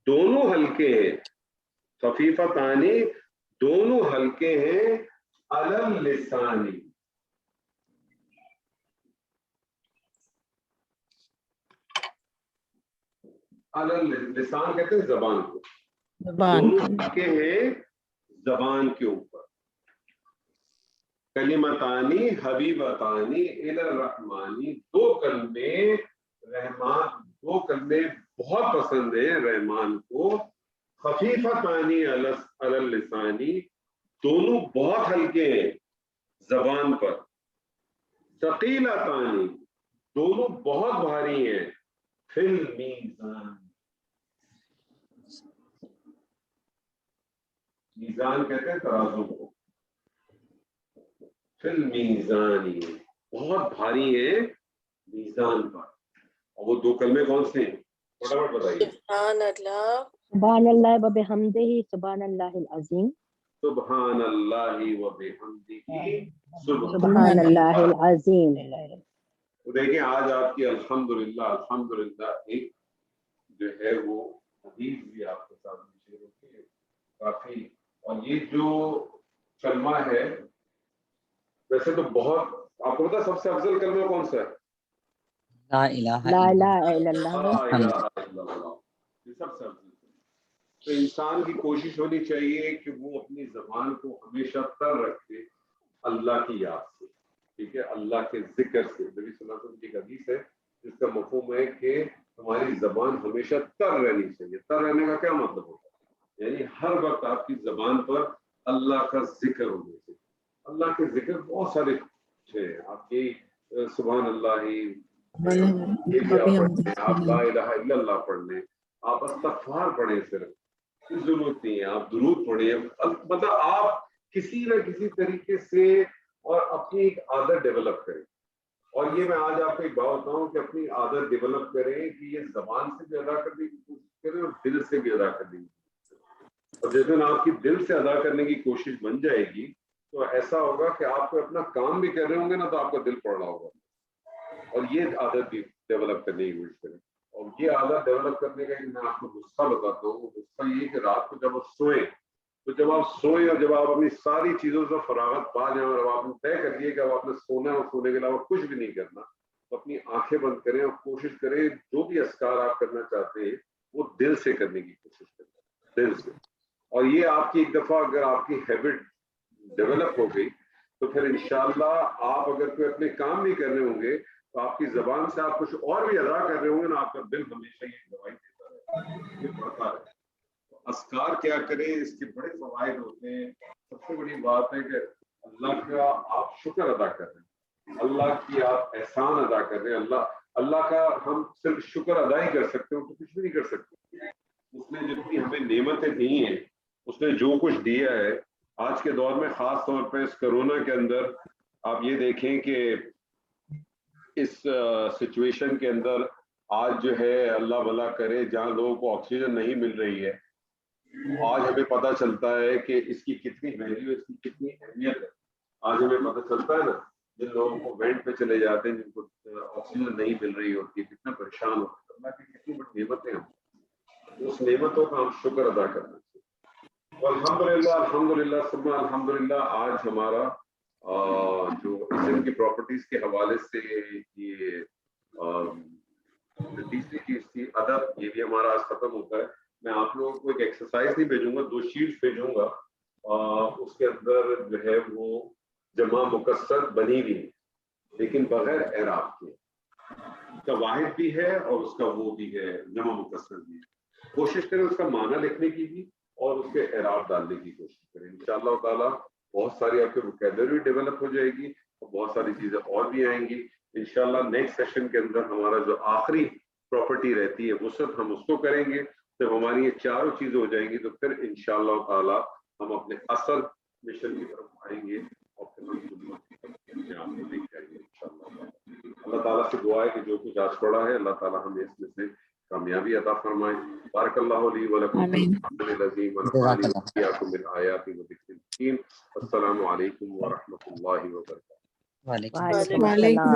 دونوں ہلکے ہیں، خفیفتانی دونوں ہلکے ہیں، علی اللسانی لسان کہتے ہیں زبان کو، دونوں ہلکے ہیں زبان کے اوپر. کلمتانی حبیبتانی الی الرحمانی، دو کلمے رحمان، دو کلمے بہت پسند ہیں رحمان کو. خفیفتانی علی اللسانی، دونوں بہت ہلکے ہیں زبان پر. ثقیلتانی دونوں بہت بھاری ہیں فی المیزان، میزان کہتے ہیں ترازو کو، فی المیزانی بہت بھاری ہیں میزان پر. اور وہ دو کلمے کون سے ہیں؟ فٹافٹ بتائیے. سبحان اللہ، سبحان اللہ و بحمدہ، سبحان اللہ العظیم، سبحان اللہ و بحمدہ سبحان اللہ العظیم. دیکھیں آج آپ کی الحمدللہ ایک جو ہے وہ حدیث بھی آپ کے ساتھ شیئر ہوتی ہے کافی. اور یہ جو کلمہ ہے ویسے تو بہت، آپ کو پتا سب سے افضل کلمہ کون سا ہے؟ لا الہ لا الا الہ الا اللہ. لا الہ الا اللہ، یہ سب سے افضل. تو انسان کی کوشش ہونی چاہیے کہ وہ اپنی زبان کو ہمیشہ تر رکھے اللہ کی یاد سے، ٹھیک ہے، اللہ کے ذکر سے. نبی صلی اللہ علیہ وسلم کی ایک حدیث ہے جس کا مفہوم ہے کہ ہماری زبان ہمیشہ تر رہنی چاہیے. تر رہنے کا کیا مطلب ہوتا ہے؟ یعنی ہر وقت آپ کی زبان پر اللہ کا ذکر ہونا چاہیے. اللہ کے ذکر بہت سارے ہیں، آپ کی سبحان اللہ یہ بھی آپ پڑھ لیں، آپ لا الہ الا اللہ پڑھ لیں، آپ استغفار پڑھیں، صرف کوئی ضرورت نہیں ہے آپ درود پڑھیں. مطلب آپ کسی نہ کسی طریقے سے اور اپنی ایک عادت ڈیولپ کریں. اور یہ میں آج آپ کو ایک بات بتاؤں کہ اپنی عادت ڈیولپ کریں کہ یہ زبان سے بھی ادا کرنے کی کوشش کریں اور دل سے بھی ادا کرنے کی کوشش کریں. اور جس دن آپ کی دل سے ادا کرنے کی کوشش بن جائے گی تو ایسا ہوگا کہ آپ کو اپنا کام بھی کر رہے ہوں گے نا تو آپ کا دل پڑ رہا ہوگا. اور یہ عادت بھی ڈیولپ کرنے کی کوشش کریں. اور یہ عادت ڈیولپ کرنے کا ایک میں آپ کو نسخہ بتاتا ہوں. وہ نسخہ یہ کہ رات کو جب آپ سوئیں تو جب آپ سوئیں اور جب آپ اپنی ساری چیزوں سے فراغت پا جائیں اور آپ نے طے کر لیے کہ اب آپ نے سونا اور سونے کے علاوہ کچھ بھی نہیں کرنا، تو اپنی آنکھیں بند کریں اور کوشش کریں جو بھی اذکار آپ کرنا چاہتے ہیں وہ دل سے کرنے کی کوشش کریں، دل سے. اور یہ آپ کی ایک دفعہ اگر آپ کی ہیبٹ ڈیولپ ہو گئی تو پھر انشاءاللہ آپ اگر کوئی اپنے کام بھی کر رہے ہوں گے تو آپ کی زبان سے آپ کچھ اور بھی ادا کر رہے ہوں گے نا، آپ کا دل ہمیشہ یہ گواہی دیتا رہے، یہ پڑھتا رہے. اذکار کیا کریں، اس کے بڑے فوائد ہوتے ہیں. سب سے بڑی بات ہے کہ اللہ کا آپ شکر ادا کر رہے ہیں، اللہ کی آپ احسان ادا کر رہے ہیں. اللہ کا ہم صرف شکر ادا ہی کر سکتے ہوں تو کچھ بھی نہیں کر سکتے. اس نے جتنی ہمیں نعمتیں دی ہیں، اس نے جو کچھ دیا ہے آج کے دور میں، خاص طور پہ اس کرونا کے اندر آپ یہ دیکھیں کہ اس سچویشن کے اندر آج جو ہے اللہ بھلا کرے جہاں لوگوں کو آکسیجن نہیں مل رہی ہے، آج ہمیں پتہ چلتا ہے کہ اس کی کتنی ویلیو، اس کی کتنی اہمیت ہے. آج ہمیں پتہ چلتا ہے نا، جن لوگوں کو وینٹ پہ چلے جاتے ہیں، جن کو آکسیجن نہیں مل رہی ہوتی، کتنا پریشان ہوتے ہیں. اللہ کی کتنی بڑی نعمتیں ہیں، اس نعمتوں کا ہم شکر ادا کرنا چاہیے. الحمدللہ ثم الحمدللہ آج ہمارا جو اسم کی پراپرٹیز کے حوالے سے یہ تیسری چیز تھی ادب، یہ بھی ہمارا آج ختم ہوتا ہے. میں آپ لوگوں کو ایک ایکسرسائز نہیں بھیجوں گا، 2 شیٹس بھیجوں گا. اس کے اندر جو ہے وہ جمع مکسر بنی ہوئی لیکن بغیر اعراب کے. اس کا واحد بھی ہے اور اس کا وہ بھی ہے جمع مکسر بھی. کوشش کریں اس کا معنی لکھنے کی بھی اور اس کے اعراب ڈالنے کی کوشش کریں. انشاءاللہ تعالیٰ بہت ساری آپ کے وکیبلری ڈیولپ ہو جائے گی اور بہت ساری چیزیں اور بھی آئیں گی. انشاءاللہ نیکسٹ سیشن کے اندر ہمارا جو آخری پراپرٹی رہتی ہے وسعت ہم اس کو کریں گے. جب ہماری یہ چاروں چیزیں ہو جائیں گی تو پھر انشاءاللہ تعالیٰ ہم اپنے اصل مشن کی طرف آئیں گے اور پھر ہم کو دیکھ جائیں گے انشاءاللہ. اللہ تعالیٰ سے دعا ہے کہ جو کچھ آج پڑھا ہے اللہ تعالیٰ ہمیں اس میں سے کامیابی عطا فرمائے. بارک اللہ لی و لکم فی القرآن العظیم ونفعنی وإیاکم بالآیات والذکر الحکیم. السلام علیکم ورحمۃ اللہ وبرکاتہ. وعلیکم وعلیکم وعلیکم السلام.